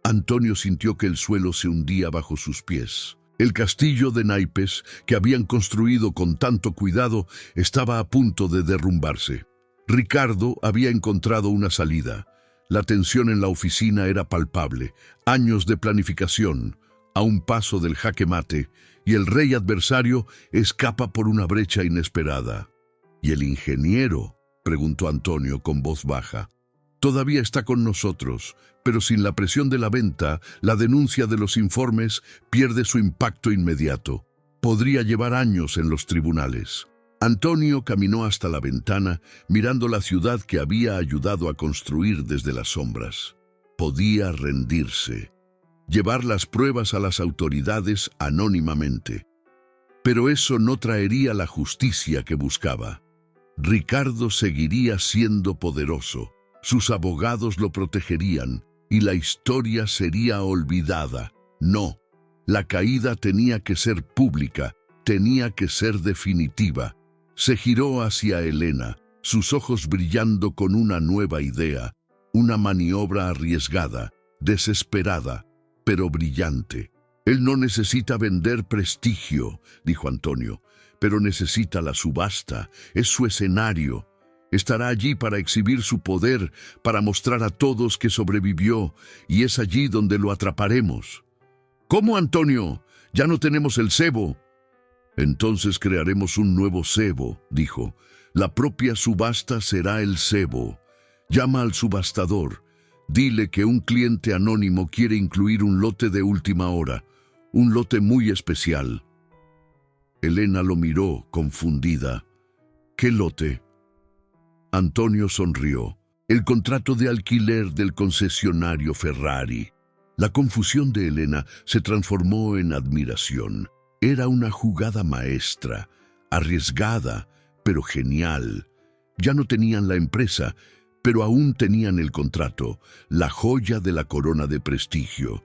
Antonio sintió que el suelo se hundía bajo sus pies. El castillo de naipes, que habían construido con tanto cuidado, estaba a punto de derrumbarse. Ricardo había encontrado una salida. La tensión en la oficina era palpable. Años de planificación, a un paso del jaque mate, y el rey adversario escapa por una brecha inesperada. «¿Y el ingeniero?», preguntó Antonio con voz baja. «Todavía está con nosotros, pero sin la presión de la venta, la denuncia de los informes pierde su impacto inmediato. Podría llevar años en los tribunales». Antonio caminó hasta la ventana, mirando la ciudad que había ayudado a construir desde las sombras. Podía rendirse, llevar las pruebas a las autoridades anónimamente. Pero eso no traería la justicia que buscaba. Ricardo seguiría siendo poderoso, sus abogados lo protegerían y la historia sería olvidada. No, la caída tenía que ser pública, tenía que ser definitiva. Se giró hacia Elena, sus ojos brillando con una nueva idea, una maniobra arriesgada, desesperada, pero brillante. «Él no necesita vender prestigio», dijo Antonio, «pero necesita la subasta, es su escenario. Estará allí para exhibir su poder, para mostrar a todos que sobrevivió, y es allí donde lo atraparemos». «¿Cómo, Antonio? Ya no tenemos el cebo». «Entonces crearemos un nuevo cebo», dijo. «La propia subasta será el cebo. Llama al subastador. Dile que un cliente anónimo quiere incluir un lote de última hora, un lote muy especial». Elena lo miró, confundida. «¿Qué lote?» Antonio sonrió. «El contrato de alquiler del concesionario Ferrari». La confusión de Elena se transformó en admiración. Era una jugada maestra, arriesgada, pero genial. Ya no tenían la empresa, pero aún tenían el contrato, la joya de la corona de prestigio.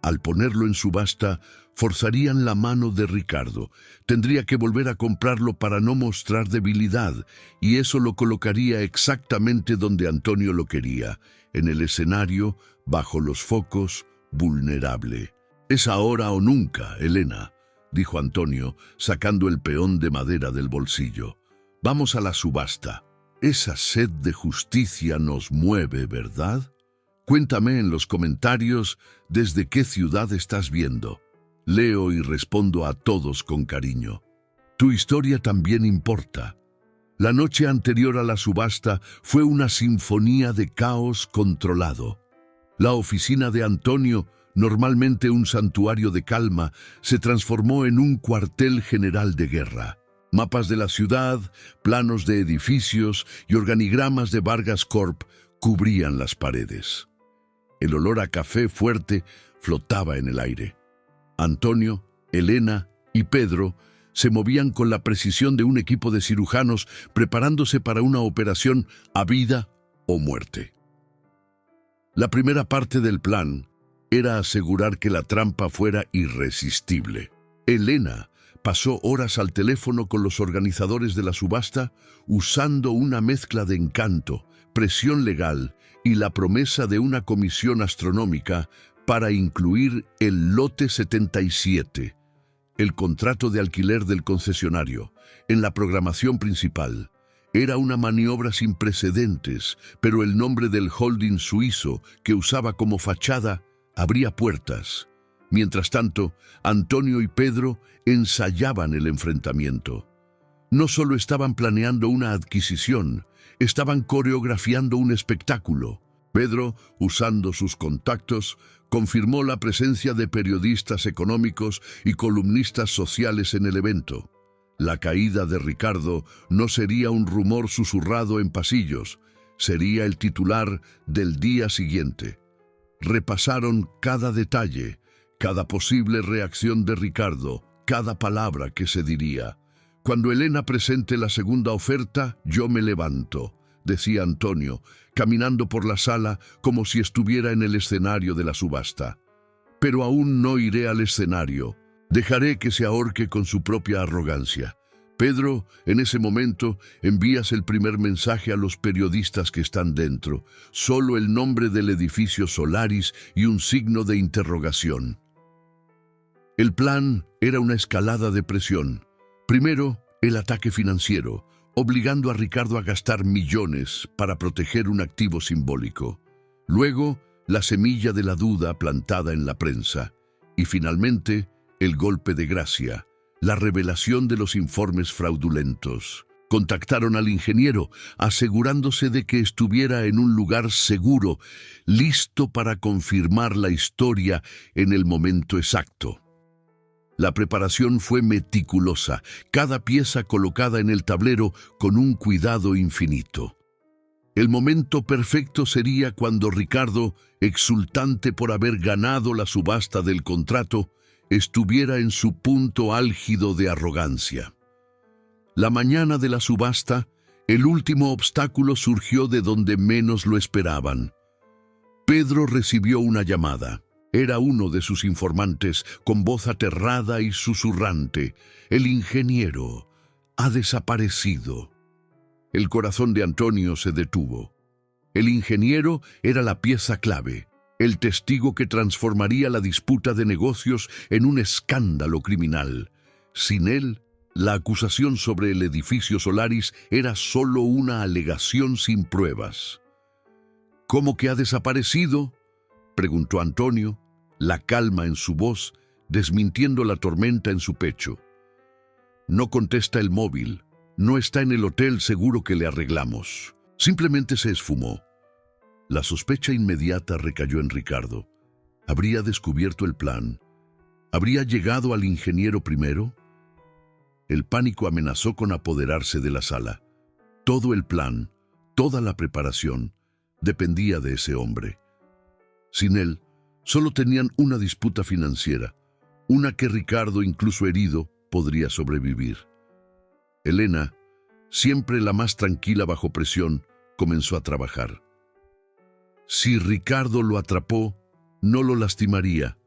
Al ponerlo en subasta, forzarían la mano de Ricardo. Tendría que volver a comprarlo para no mostrar debilidad, y eso lo colocaría exactamente donde Antonio lo quería, en el escenario, bajo los focos, vulnerable. «Es ahora o nunca, Elena», dijo Antonio, sacando el peón de madera del bolsillo. «Vamos a la subasta. Esa sed de justicia nos mueve, ¿verdad? Cuéntame en los comentarios desde qué ciudad estás viendo. Leo y respondo a todos con cariño. Tu historia también importa». La noche anterior a la subasta fue una sinfonía de caos controlado. La oficina de Antonio, normalmente un santuario de calma, se transformó en un cuartel general de guerra. Mapas de la ciudad, planos de edificios y organigramas de Vargas Corp cubrían las paredes. El olor a café fuerte flotaba en el aire. Antonio, Elena y Pedro se movían con la precisión de un equipo de cirujanos preparándose para una operación a vida o muerte. La primera parte del plan era asegurar que la trampa fuera irresistible. Elena pasó horas al teléfono con los organizadores de la subasta, usando una mezcla de encanto, presión legal y la promesa de una comisión astronómica para incluir el lote 77, el contrato de alquiler del concesionario, en la programación principal. Era una maniobra sin precedentes, pero el nombre del holding suizo que usaba como fachada abría puertas. Mientras tanto, Antonio y Pedro ensayaban el enfrentamiento. No solo estaban planeando una adquisición, estaban coreografiando un espectáculo. Pedro, usando sus contactos, confirmó la presencia de periodistas económicos y columnistas sociales en el evento. La caída de Ricardo no sería un rumor susurrado en pasillos, sería el titular del día siguiente. Repasaron cada detalle, cada posible reacción de Ricardo, cada palabra que se diría. Cuando Elena presente la segunda oferta, yo me levanto, decía Antonio, caminando por la sala como si estuviera en el escenario de la subasta. Pero aún no iré al escenario. Dejaré que se ahorque con su propia arrogancia. Pedro, en ese momento, envías el primer mensaje a los periodistas que están dentro. Solo el nombre del edificio Solaris y un signo de interrogación. El plan era una escalada de presión. Primero, el ataque financiero, obligando a Ricardo a gastar millones para proteger un activo simbólico. Luego, la semilla de la duda plantada en la prensa. Y finalmente, el golpe de gracia, la revelación de los informes fraudulentos. Contactaron al ingeniero, asegurándose de que estuviera en un lugar seguro, listo para confirmar la historia en el momento exacto. La preparación fue meticulosa, cada pieza colocada en el tablero con un cuidado infinito. El momento perfecto sería cuando Ricardo, exultante por haber ganado la subasta del contrato, estuviera en su punto álgido de arrogancia. La mañana de la subasta, el último obstáculo surgió de donde menos lo esperaban. Pedro recibió una llamada. Era uno de sus informantes, con voz aterrada y susurrante. El ingeniero ha desaparecido. El corazón de Antonio se detuvo. El ingeniero era la pieza clave, el testigo que transformaría la disputa de negocios en un escándalo criminal. Sin él, la acusación sobre el edificio Solaris era solo una alegación sin pruebas. ¿Cómo que ha desaparecido?, preguntó Antonio, la calma en su voz desmintiendo la tormenta en su pecho. No contesta el móvil, no está en el hotel, seguro que le arreglamos. Simplemente se esfumó. La sospecha inmediata recayó en Ricardo. ¿Habría descubierto el plan? ¿Habría llegado al ingeniero primero? El pánico amenazó con apoderarse de la sala. Todo el plan, toda la preparación, dependía de ese hombre. Sin él, solo tenían una disputa financiera, una que Ricardo, incluso herido, podría sobrevivir. Elena, siempre la más tranquila bajo presión, comenzó a trabajar. Si Ricardo lo atrapó, no lo lastimaría.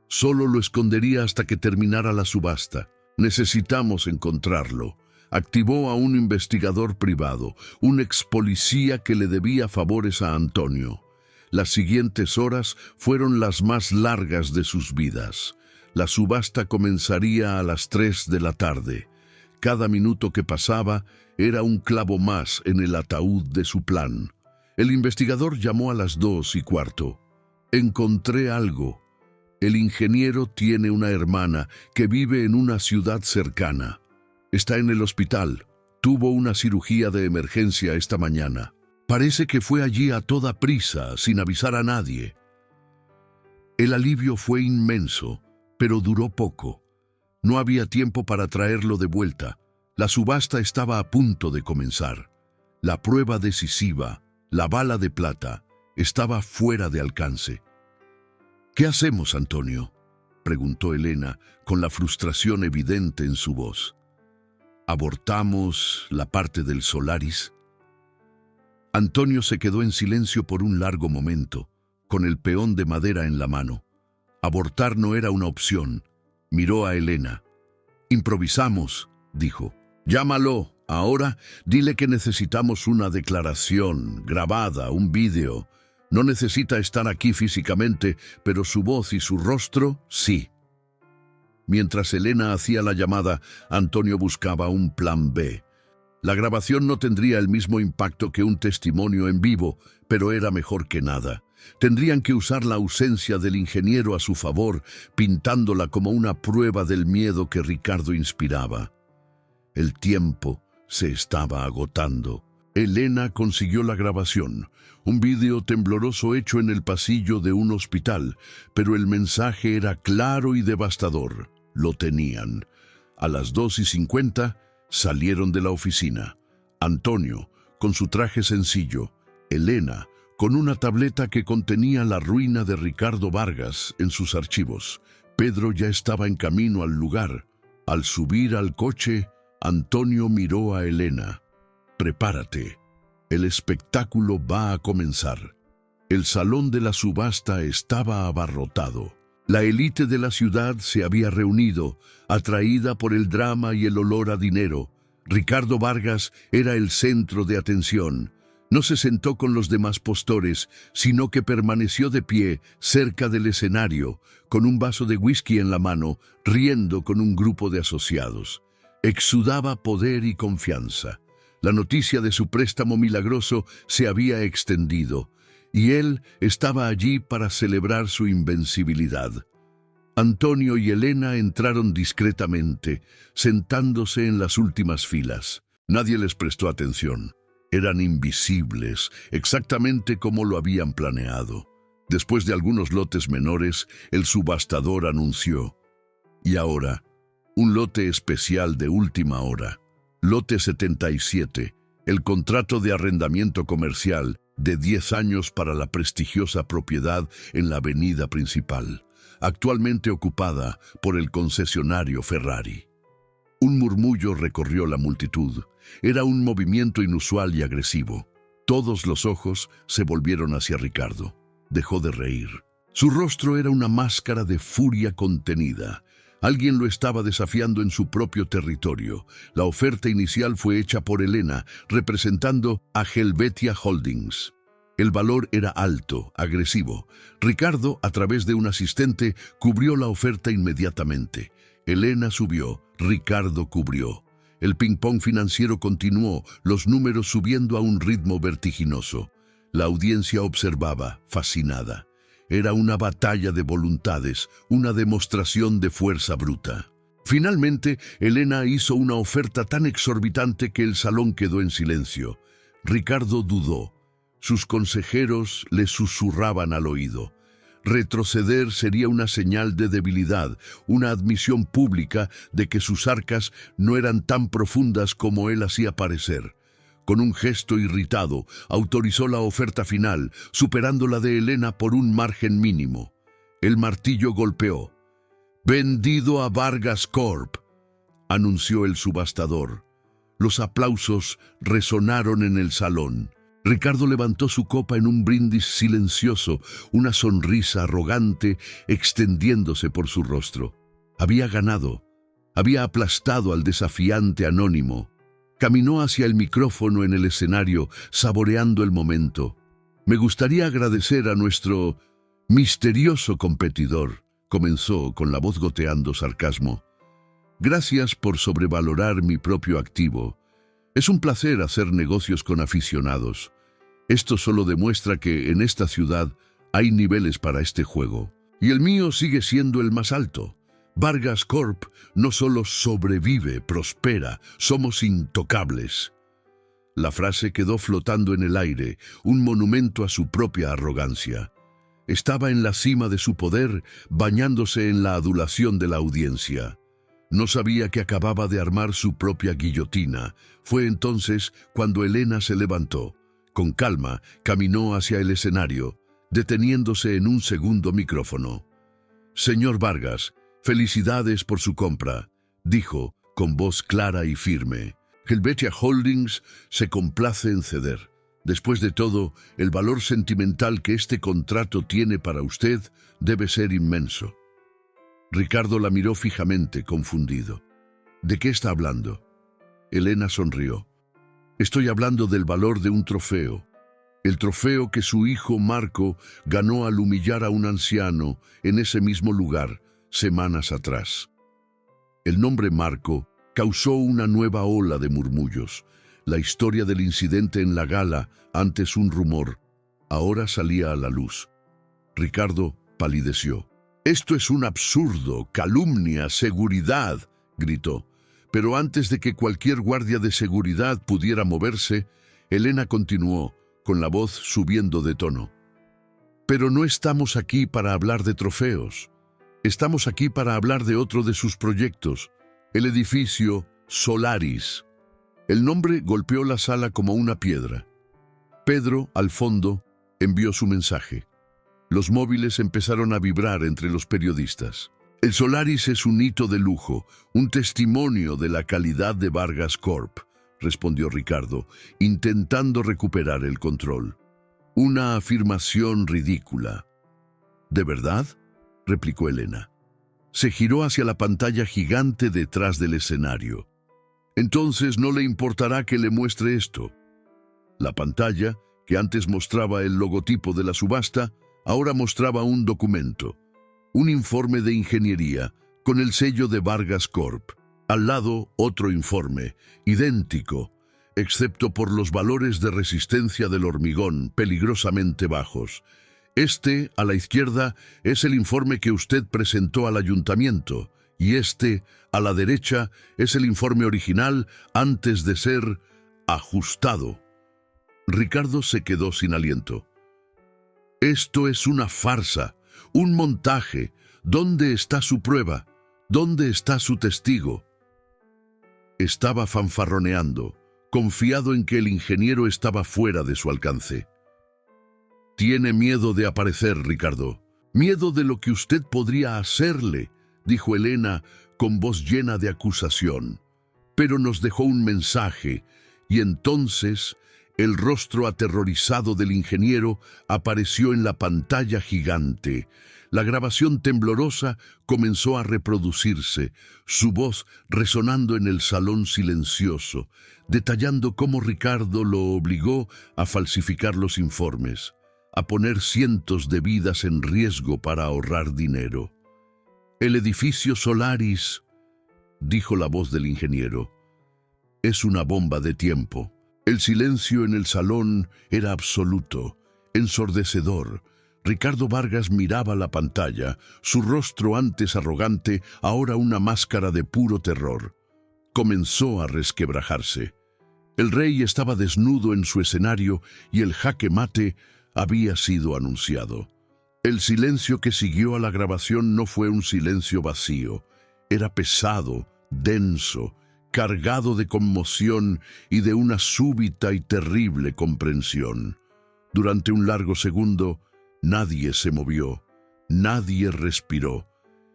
Solo lo escondería hasta que terminara la subasta. Necesitamos encontrarlo. Activó a un investigador privado, un ex policía que le debía favores a Antonio. Las siguientes horas fueron las más largas de sus vidas. La subasta comenzaría a las 3 de la tarde. Cada minuto que pasaba era un clavo más en el ataúd de su plan. El investigador llamó a las 2:15. Encontré algo. El ingeniero tiene una hermana que vive en una ciudad cercana. Está en el hospital. Tuvo una cirugía de emergencia esta mañana. Parece que fue allí a toda prisa, sin avisar a nadie. El alivio fue inmenso, pero duró poco. No había tiempo para traerlo de vuelta. La subasta estaba a punto de comenzar. La prueba decisiva, la bala de plata, estaba fuera de alcance. ¿Qué hacemos, Antonio?, preguntó Elena, con la frustración evidente en su voz. ¿Abortamos la parte del Solaris? Antonio se quedó en silencio por un largo momento, con el peón de madera en la mano. Abortar no era una opción. Miró a Elena. «Improvisamos», dijo. «Llámalo. Ahora dile que necesitamos una declaración, grabada, un vídeo. No necesita estar aquí físicamente, pero su voz y su rostro, sí». Mientras Elena hacía la llamada, Antonio buscaba un plan B. La grabación no tendría el mismo impacto que un testimonio en vivo, pero era mejor que nada. Tendrían que usar la ausencia del ingeniero a su favor, pintándola como una prueba del miedo que Ricardo inspiraba. El tiempo se estaba agotando. Elena consiguió la grabación, un vídeo tembloroso hecho en el pasillo de un hospital, pero el mensaje era claro y devastador. Lo tenían. A las 2:50 salieron de la oficina. Antonio, con su traje sencillo, Elena, con una tableta que contenía la ruina de Ricardo Vargas en sus archivos. Pedro ya estaba en camino al lugar. Al subir al coche, Antonio miró a Elena. «Prepárate. El espectáculo va a comenzar». El salón de la subasta estaba abarrotado. La élite de la ciudad se había reunido, atraída por el drama y el olor a dinero. Ricardo Vargas era el centro de atención. No se sentó con los demás postores, sino que permaneció de pie cerca del escenario, con un vaso de whisky en la mano, riendo con un grupo de asociados. Exudaba poder y confianza. La noticia de su préstamo milagroso se había extendido, y él estaba allí para celebrar su invencibilidad. Antonio y Elena entraron discretamente, sentándose en las últimas filas. Nadie les prestó atención. Eran invisibles, exactamente como lo habían planeado. Después de algunos lotes menores, el subastador anunció: «Y ahora, un lote especial de última hora. Lote 77, el contrato de arrendamiento comercial de 10 años para la prestigiosa propiedad en la avenida principal, actualmente ocupada por el concesionario Ferrari». Un murmullo recorrió la multitud. Era un movimiento inusual y agresivo. Todos los ojos se volvieron hacia Ricardo. Dejó de reír. Su rostro era una máscara de furia contenida. Alguien lo estaba desafiando en su propio territorio. La oferta inicial fue hecha por Elena, representando a Helvetia Holdings. El valor era alto, agresivo. Ricardo, a través de un asistente, cubrió la oferta inmediatamente. Elena subió, Ricardo cubrió. El ping-pong financiero continuó, los números subiendo a un ritmo vertiginoso. La audiencia observaba, fascinada. Era una batalla de voluntades, una demostración de fuerza bruta. Finalmente, Elena hizo una oferta tan exorbitante que el salón quedó en silencio. Ricardo dudó. Sus consejeros le susurraban al oído. Retroceder sería una señal de debilidad, una admisión pública de que sus arcas no eran tan profundas como él hacía parecer. Con un gesto irritado, autorizó la oferta final, superando la de Elena por un margen mínimo. El martillo golpeó. «Vendido a Vargas Corp», anunció el subastador. Los aplausos resonaron en el salón. Ricardo levantó su copa en un brindis silencioso, una sonrisa arrogante extendiéndose por su rostro. Había ganado. Había aplastado al desafiante anónimo. Caminó hacia el micrófono en el escenario, saboreando el momento. «Me gustaría agradecer a nuestro misterioso competidor», comenzó con la voz goteando sarcasmo. «Gracias por sobrevalorar mi propio activo. Es un placer hacer negocios con aficionados. Esto solo demuestra que en esta ciudad hay niveles para este juego. Y el mío sigue siendo el más alto. Vargas Corp no solo sobrevive, prospera, somos intocables». La frase quedó flotando en el aire, un monumento a su propia arrogancia. Estaba en la cima de su poder, bañándose en la adulación de la audiencia. No sabía que acababa de armar su propia guillotina. Fue entonces cuando Elena se levantó. Con calma, caminó hacia el escenario, deteniéndose en un segundo micrófono. «Señor Vargas, felicidades por su compra», dijo, con voz clara y firme. «Helvetia Holdings se complace en ceder. Después de todo, el valor sentimental que este contrato tiene para usted debe ser inmenso». Ricardo la miró fijamente, confundido. «¿De qué está hablando?». Elena sonrió. «Estoy hablando del valor de un trofeo. El trofeo que su hijo Marco ganó al humillar a un anciano en ese mismo lugar, semanas atrás». El nombre Marco causó una nueva ola de murmullos. La historia del incidente en la gala, antes un rumor, ahora salía a la luz. Ricardo palideció. «Esto es un absurdo, calumnia, seguridad», gritó. Pero antes de que cualquier guardia de seguridad pudiera moverse, Elena continuó, con la voz subiendo de tono. «Pero no estamos aquí para hablar de trofeos. Estamos aquí para hablar de otro de sus proyectos, el edificio Solaris». El nombre golpeó la sala como una piedra. Pedro, al fondo, envió su mensaje. Los móviles empezaron a vibrar entre los periodistas. El Solaris es un hito de lujo, un testimonio de la calidad de Vargas Corp, respondió Ricardo, intentando recuperar el control. Una afirmación ridícula. ¿De verdad?, replicó Elena. Se giró hacia la pantalla gigante detrás del escenario. Entonces no le importará que le muestre esto. La pantalla, que antes mostraba el logotipo de la subasta, ahora mostraba un documento, un informe de ingeniería con el sello de Vargas Corp. Al lado, otro informe, idéntico, excepto por los valores de resistencia del hormigón peligrosamente bajos. Este, a la izquierda, es el informe que usted presentó al ayuntamiento, y este, a la derecha, es el informe original antes de ser ajustado. Ricardo se quedó sin aliento. Esto es una farsa, un montaje. ¿Dónde está su prueba? ¿Dónde está su testigo? Estaba fanfarroneando, confiado en que el ingeniero estaba fuera de su alcance. Tiene miedo de aparecer, Ricardo. Miedo de lo que usted podría hacerle, dijo Elena con voz llena de acusación. Pero nos dejó un mensaje, y entonces el rostro aterrorizado del ingeniero apareció en la pantalla gigante. La grabación temblorosa comenzó a reproducirse, su voz resonando en el salón silencioso, detallando cómo Ricardo lo obligó a falsificar los informes, a poner cientos de vidas en riesgo para ahorrar dinero. El edificio Solaris, dijo la voz del ingeniero, es una bomba de tiempo. El silencio en el salón era absoluto, ensordecedor. Ricardo Vargas miraba la pantalla, su rostro antes arrogante, ahora una máscara de puro terror. Comenzó a resquebrajarse. El rey estaba desnudo en su escenario y el jaque mate había sido anunciado. El silencio que siguió a la grabación no fue un silencio vacío. Era pesado, denso, cargado de conmoción y de una súbita y terrible comprensión. Durante un largo segundo, nadie se movió, nadie respiró.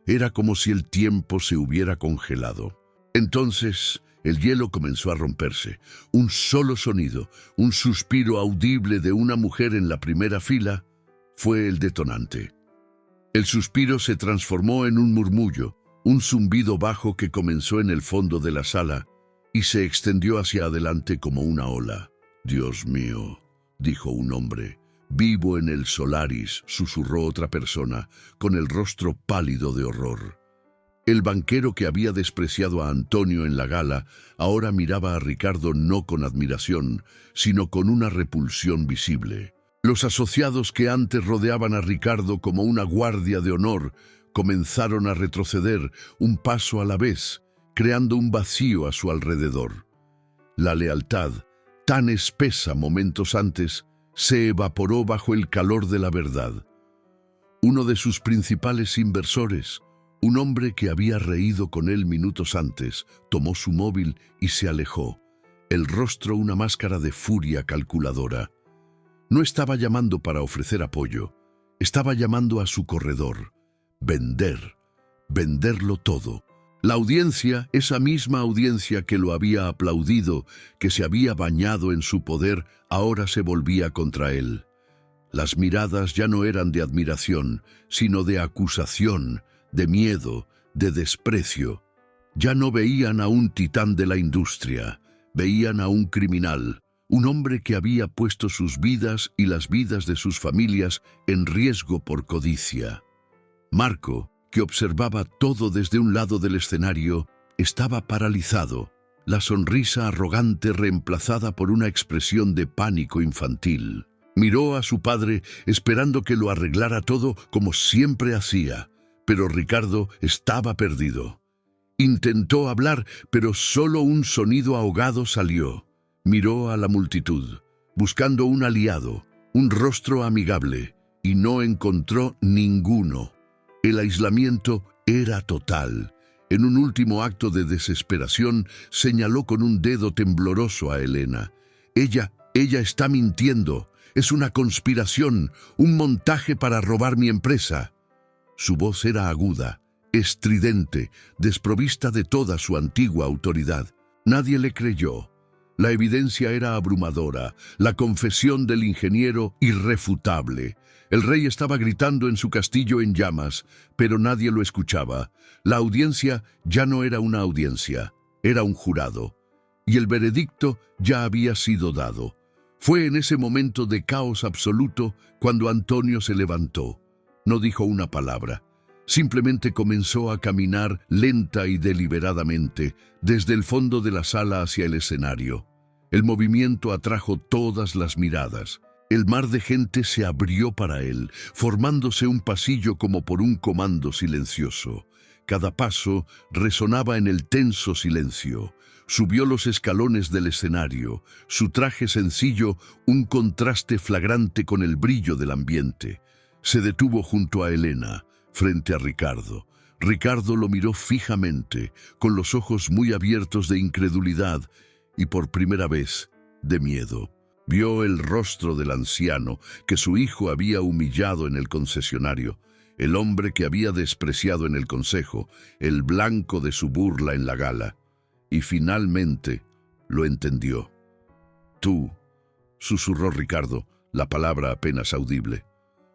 Era como si el tiempo se hubiera congelado. Entonces, el hielo comenzó a romperse. Un solo sonido, un suspiro audible de una mujer en la primera fila, fue el detonante. El suspiro se transformó en un murmullo, un zumbido bajo que comenzó en el fondo de la sala y se extendió hacia adelante como una ola. «Dios mío», dijo un hombre. «Vivo en el Solaris», susurró otra persona, con el rostro pálido de horror. El banquero que había despreciado a Antonio en la gala, ahora miraba a Ricardo no con admiración, sino con una repulsión visible. Los asociados que antes rodeaban a Ricardo como una guardia de honor, comenzaron a retroceder un paso a la vez, creando un vacío a su alrededor. La lealtad, tan espesa momentos antes, se evaporó bajo el calor de la verdad. Uno de sus principales inversores, un hombre que había reído con él minutos antes, tomó su móvil y se alejó, el rostro una máscara de furia calculadora. No estaba llamando para ofrecer apoyo, estaba llamando a su corredor. Vender, venderlo todo. La audiencia, esa misma audiencia que lo había aplaudido, que se había bañado en su poder, ahora se volvía contra él. Las miradas ya no eran de admiración, sino de acusación, de miedo, de desprecio. Ya no veían a un titán de la industria, veían a un criminal, un hombre que había puesto sus vidas y las vidas de sus familias en riesgo por codicia. Marco, que observaba todo desde un lado del escenario, estaba paralizado, la sonrisa arrogante reemplazada por una expresión de pánico infantil. Miró a su padre esperando que lo arreglara todo como siempre hacía, pero Ricardo estaba perdido. Intentó hablar, pero solo un sonido ahogado salió. Miró a la multitud, buscando un aliado, un rostro amigable, y no encontró ninguno. El aislamiento era total. En un último acto de desesperación, señaló con un dedo tembloroso a Elena. Ella Ella está mintiendo. Es una conspiración, un montaje para robar mi empresa. Su voz era aguda, estridente, desprovista de toda su antigua autoridad. Nadie le creyó. La evidencia era abrumadora, la confesión del ingeniero irrefutable. El rey estaba gritando en su castillo en llamas, pero nadie lo escuchaba. La audiencia ya no era una audiencia, era un jurado. Y el veredicto ya había sido dado. Fue en ese momento de caos absoluto cuando Antonio se levantó. No dijo una palabra. Simplemente comenzó a caminar lenta y deliberadamente desde el fondo de la sala hacia el escenario. El movimiento atrajo todas las miradas. El mar de gente se abrió para él, formándose un pasillo como por un comando silencioso. Cada paso resonaba en el tenso silencio. Subió los escalones del escenario, su traje sencillo, un contraste flagrante con el brillo del ambiente. Se detuvo junto a Elena, frente a Ricardo. Ricardo lo miró fijamente, con los ojos muy abiertos de incredulidad y por primera vez de miedo. Vio el rostro del anciano que su hijo había humillado en el concesionario, el hombre que había despreciado en el consejo, el blanco de su burla en la gala. Y finalmente lo entendió. «Tú», susurró Ricardo, la palabra apenas audible.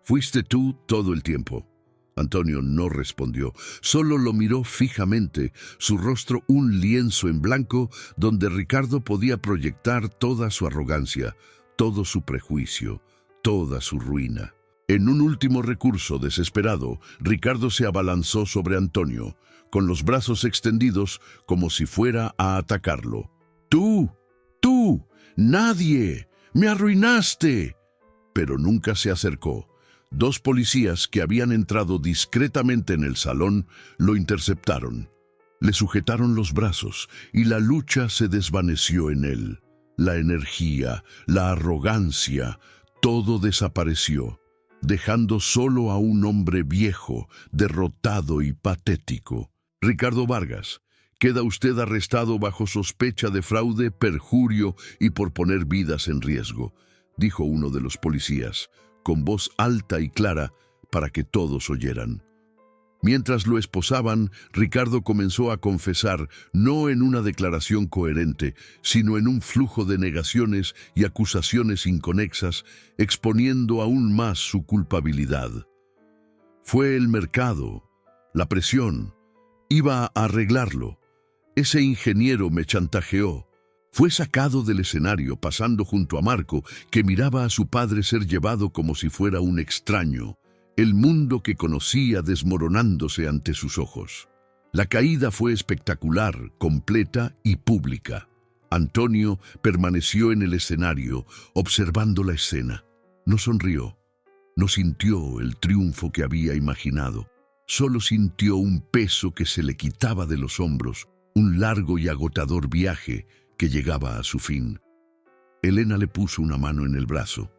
«Fuiste tú todo el tiempo». Antonio no respondió, solo lo miró fijamente, su rostro un lienzo en blanco donde Ricardo podía proyectar toda su arrogancia, todo su prejuicio, toda su ruina. En un último recurso desesperado, Ricardo se abalanzó sobre Antonio, con los brazos extendidos como si fuera a atacarlo. «¡Tú! ¡Tú! ¡Nadie! ¡Me arruinaste!». Pero nunca se acercó. Dos policías que habían entrado discretamente en el salón lo interceptaron. Le sujetaron los brazos y la lucha se desvaneció en él. La energía, la arrogancia, todo desapareció, dejando solo a un hombre viejo, derrotado y patético. «Ricardo Vargas, queda usted arrestado bajo sospecha de fraude, perjurio y por poner vidas en riesgo», dijo uno de los policías, con voz alta y clara para que todos oyeran. Mientras lo esposaban, Ricardo comenzó a confesar, no en una declaración coherente, sino en un flujo de negaciones y acusaciones inconexas, exponiendo aún más su culpabilidad. «Fue el mercado, la presión. Iba a arreglarlo. Ese ingeniero me chantajeó». Fue sacado del escenario pasando junto a Marco, que miraba a su padre ser llevado como si fuera un extraño, el mundo que conocía desmoronándose ante sus ojos. La caída fue espectacular, completa y pública. Antonio permaneció en el escenario, observando la escena. No sonrió, no sintió el triunfo que había imaginado. Solo sintió un peso que se le quitaba de los hombros, un largo y agotador viaje que llegaba a su fin. Elena le puso una mano en el brazo.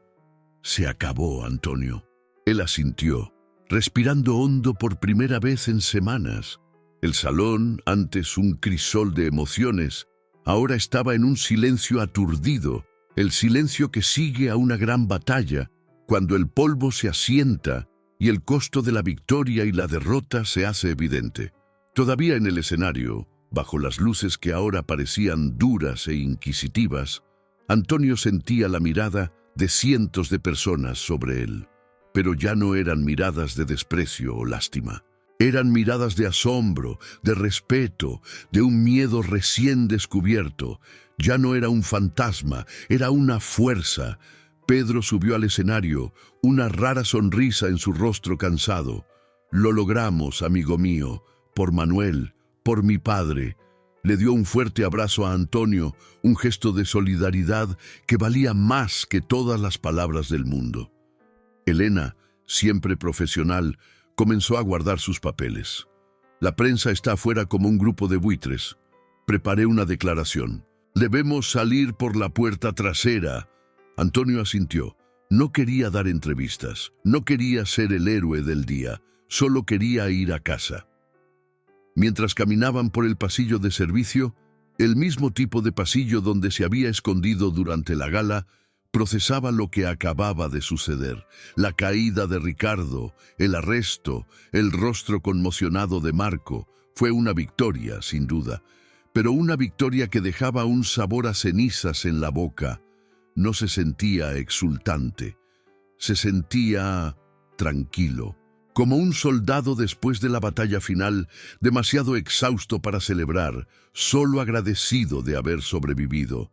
«Se acabó, Antonio». Él asintió, respirando hondo por primera vez en semanas. El salón, antes un crisol de emociones, ahora estaba en un silencio aturdido, el silencio que sigue a una gran batalla, cuando el polvo se asienta y el costo de la victoria y la derrota se hace evidente. Todavía en el escenario, bajo las luces que ahora parecían duras e inquisitivas, Antonio sentía la mirada de cientos de personas sobre él. Pero ya no eran miradas de desprecio o lástima. Eran miradas de asombro, de respeto, de un miedo recién descubierto. Ya no era un fantasma, era una fuerza. Pedro subió al escenario, una rara sonrisa en su rostro cansado. «Lo logramos, amigo mío, por Manuel, por mi padre». Le dio un fuerte abrazo a Antonio, un gesto de solidaridad que valía más que todas las palabras del mundo. Elena, siempre profesional, comenzó a guardar sus papeles. «La prensa está afuera como un grupo de buitres. Preparé una declaración. Debemos salir por la puerta trasera». Antonio asintió. No quería dar entrevistas, no quería ser el héroe del día, solo quería ir a casa. Mientras caminaban por el pasillo de servicio, el mismo tipo de pasillo donde se había escondido durante la gala, Procesaba lo que acababa de suceder, la caída de Ricardo, el arresto, el rostro conmocionado de Marco. Fue una victoria, sin duda, pero una victoria que dejaba un sabor a cenizas en la boca. No se sentía exultante, se sentía tranquilo, como un soldado después de la batalla final, demasiado exhausto para celebrar, solo agradecido de haber sobrevivido.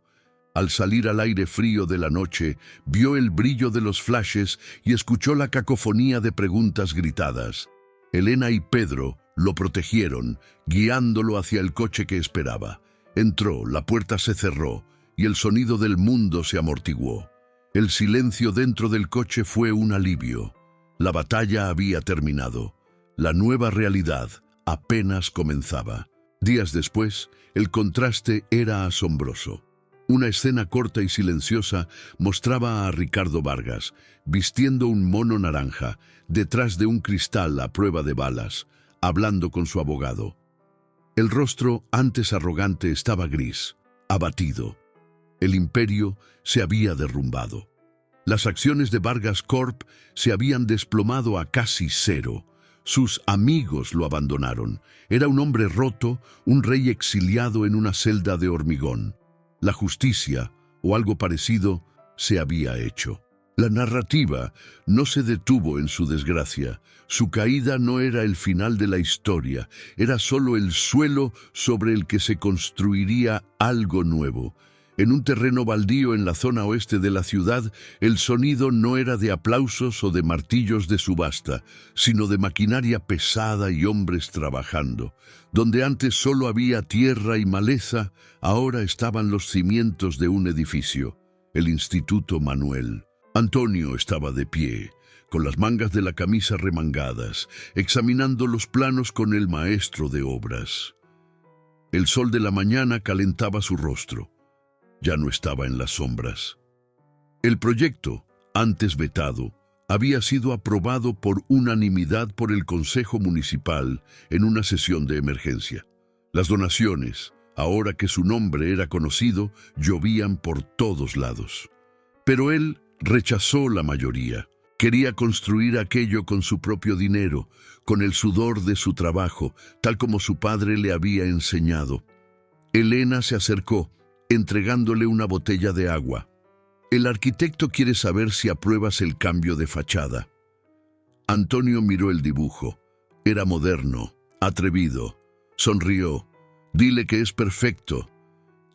Al salir al aire frío de la noche, vio el brillo de los flashes y escuchó la cacofonía de preguntas gritadas. Elena y Pedro lo protegieron, guiándolo hacia el coche que esperaba. Entró, la puerta se cerró y el sonido del mundo se amortiguó. El silencio dentro del coche fue un alivio. La batalla había terminado. La nueva realidad apenas comenzaba. Días después, el contraste era asombroso. Una escena corta y silenciosa mostraba a Ricardo Vargas, vistiendo un mono naranja, detrás de un cristal a prueba de balas, hablando con su abogado. El rostro, antes arrogante, estaba gris, abatido. El imperio se había derrumbado. Las acciones de Vargas Corp se habían desplomado a casi cero. Sus amigos lo abandonaron. Era un hombre roto, un rey exiliado en una celda de hormigón. La justicia, o algo parecido, se había hecho. La narrativa no se detuvo en su desgracia. Su caída no era el final de la historia, era solo el suelo sobre el que se construiría algo nuevo. En un terreno baldío en la zona oeste de la ciudad, el sonido no era de aplausos o de martillos de subasta, sino de maquinaria pesada y hombres trabajando. Donde antes solo había tierra y maleza, ahora estaban los cimientos de un edificio, el Instituto Manuel. Antonio estaba de pie, con las mangas de la camisa remangadas, examinando los planos con el maestro de obras. El sol de la mañana calentaba su rostro. Ya no estaba en las sombras. El proyecto, antes vetado, había sido aprobado por unanimidad por el Consejo Municipal en una sesión de emergencia. Las donaciones, ahora que su nombre era conocido, llovían por todos lados. Pero él rechazó la mayoría. Quería construir aquello con su propio dinero, con el sudor de su trabajo, tal como su padre le había enseñado. Elena se acercó, entregándole una botella de agua. El arquitecto quiere saber si apruebas el cambio de fachada. Antonio miró el dibujo. Era moderno, atrevido. Sonrió. Dile que es perfecto.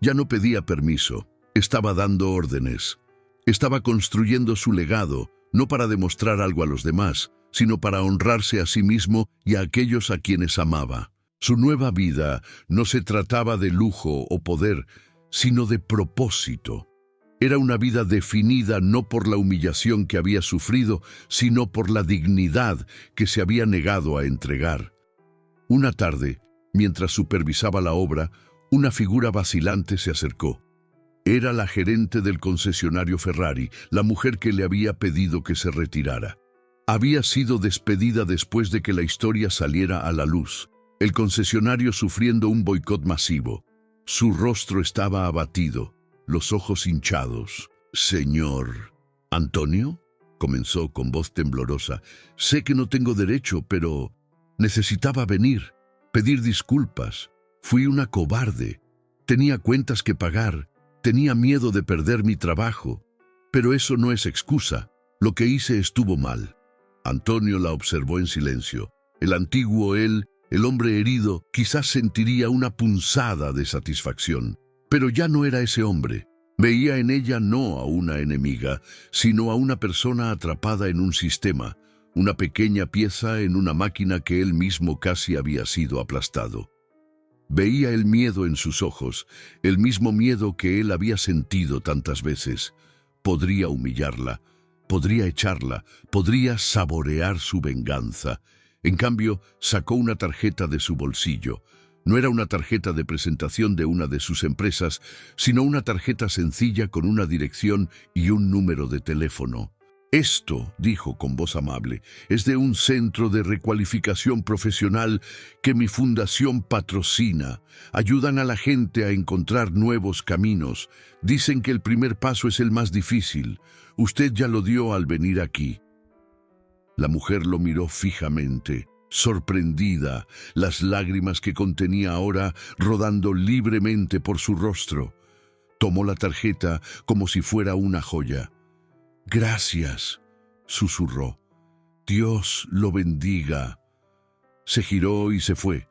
Ya no pedía permiso. Estaba dando órdenes. Estaba construyendo su legado, no para demostrar algo a los demás, sino para honrarse a sí mismo y a aquellos a quienes amaba. Su nueva vida no se trataba de lujo o poder, sino de propósito. Era una vida definida no por la humillación que había sufrido, sino por la dignidad que se había negado a entregar. Una tarde, mientras supervisaba la obra, una figura vacilante se acercó. Era la gerente del concesionario Ferrari, la mujer que le había pedido que se retirara. Había sido despedida después de que la historia saliera a la luz, el concesionario sufriendo un boicot masivo. Su rostro estaba abatido, los ojos hinchados. «Señor Antonio», comenzó con voz temblorosa, «sé que no tengo derecho, pero necesitaba venir, pedir disculpas. Fui una cobarde. Tenía cuentas que pagar. Tenía miedo de perder mi trabajo. Pero eso no es excusa. Lo que hice estuvo mal». Antonio la observó en silencio. El antiguo él, el hombre herido, quizás sentiría una punzada de satisfacción. Pero ya no era ese hombre. Veía en ella no a una enemiga, sino a una persona atrapada en un sistema, una pequeña pieza en una máquina que él mismo casi había sido aplastado. Veía el miedo en sus ojos, el mismo miedo que él había sentido tantas veces. Podría humillarla, podría echarla, podría saborear su venganza. En cambio, sacó una tarjeta de su bolsillo. No era una tarjeta de presentación de una de sus empresas, sino una tarjeta sencilla con una dirección y un número de teléfono. Esto, dijo con voz amable, es de un centro de recualificación profesional que mi fundación patrocina. Ayudan a la gente a encontrar nuevos caminos. Dicen que el primer paso es el más difícil. Usted ya lo dio al venir aquí. La mujer lo miró fijamente, sorprendida, las lágrimas que contenía ahora rodando libremente por su rostro. Tomó la tarjeta como si fuera una joya. «Gracias», susurró. «Dios lo bendiga». Se giró y se fue,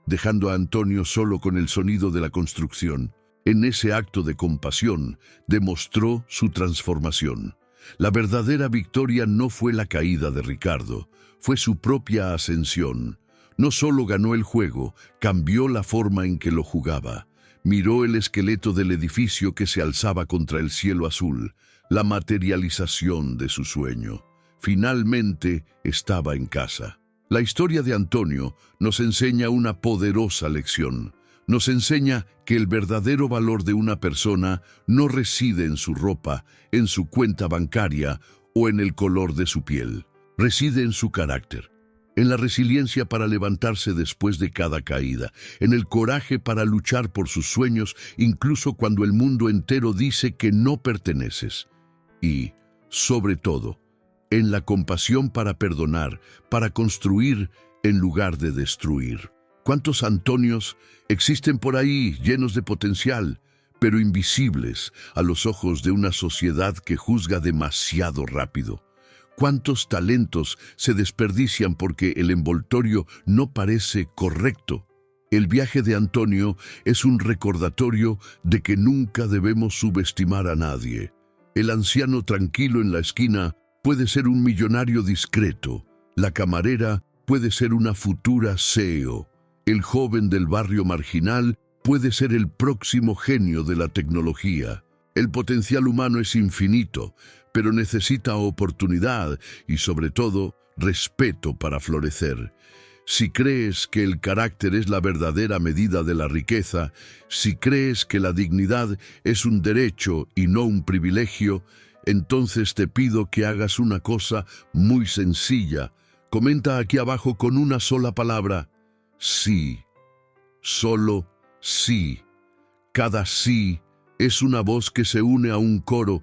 dejando a Antonio solo con el sonido de la construcción. En ese acto de compasión demostró su transformación. La verdadera victoria no fue la caída de Ricardo, fue su propia ascensión. No solo ganó el juego, cambió la forma en que lo jugaba. Miró el esqueleto del edificio que se alzaba contra el cielo azul, la materialización de su sueño. Finalmente estaba en casa. La historia de Antonio nos enseña una poderosa lección. Nos enseña que el verdadero valor de una persona no reside en su ropa, en su cuenta bancaria o en el color de su piel. Reside en su carácter, en la resiliencia para levantarse después de cada caída, en el coraje para luchar por sus sueños incluso cuando el mundo entero dice que no perteneces. Y, sobre todo, en la compasión para perdonar, para construir en lugar de destruir. ¿Cuántos Antonios existen por ahí llenos de potencial, pero invisibles a los ojos de una sociedad que juzga demasiado rápido? ¿Cuántos talentos se desperdician porque el envoltorio no parece correcto? El viaje de Antonio es un recordatorio de que nunca debemos subestimar a nadie. El anciano tranquilo en la esquina puede ser un millonario discreto. La camarera puede ser una futura CEO. El joven del barrio marginal puede ser el próximo genio de la tecnología. El potencial humano es infinito, pero necesita oportunidad y, sobre todo, respeto para florecer. Si crees que el carácter es la verdadera medida de la riqueza, si crees que la dignidad es un derecho y no un privilegio, entonces te pido que hagas una cosa muy sencilla. Comenta aquí abajo con una sola palabra: sí. Solo sí. Cada sí es una voz que se une a un coro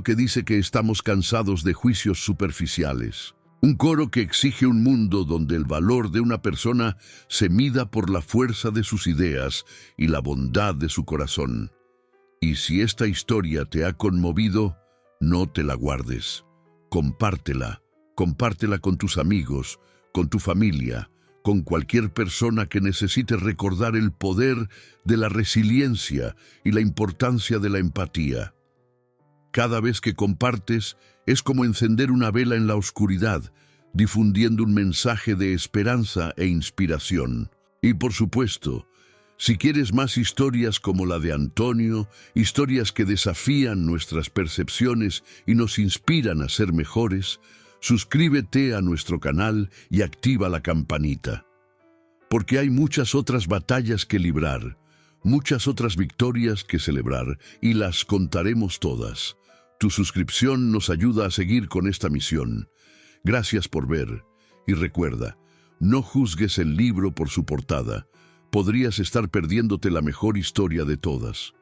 que dice que estamos cansados de juicios superficiales. Un coro que exige un mundo donde el valor de una persona se mida por la fuerza de sus ideas y la bondad de su corazón. Y si esta historia te ha conmovido, no te la guardes. Compártela. Compártela con tus amigos, con tu familia, con cualquier persona que necesite recordar el poder de la resiliencia y la importancia de la empatía. Cada vez que compartes, es como encender una vela en la oscuridad, difundiendo un mensaje de esperanza e inspiración. Y por supuesto, si quieres más historias como la de Antonio, historias que desafían nuestras percepciones y nos inspiran a ser mejores, suscríbete a nuestro canal y activa la campanita. Porque hay muchas otras batallas que librar, muchas otras victorias que celebrar, y las contaremos todas. Tu suscripción nos ayuda a seguir con esta misión. Gracias por ver. Y recuerda, no juzgues el libro por su portada. Podrías estar perdiéndote la mejor historia de todas.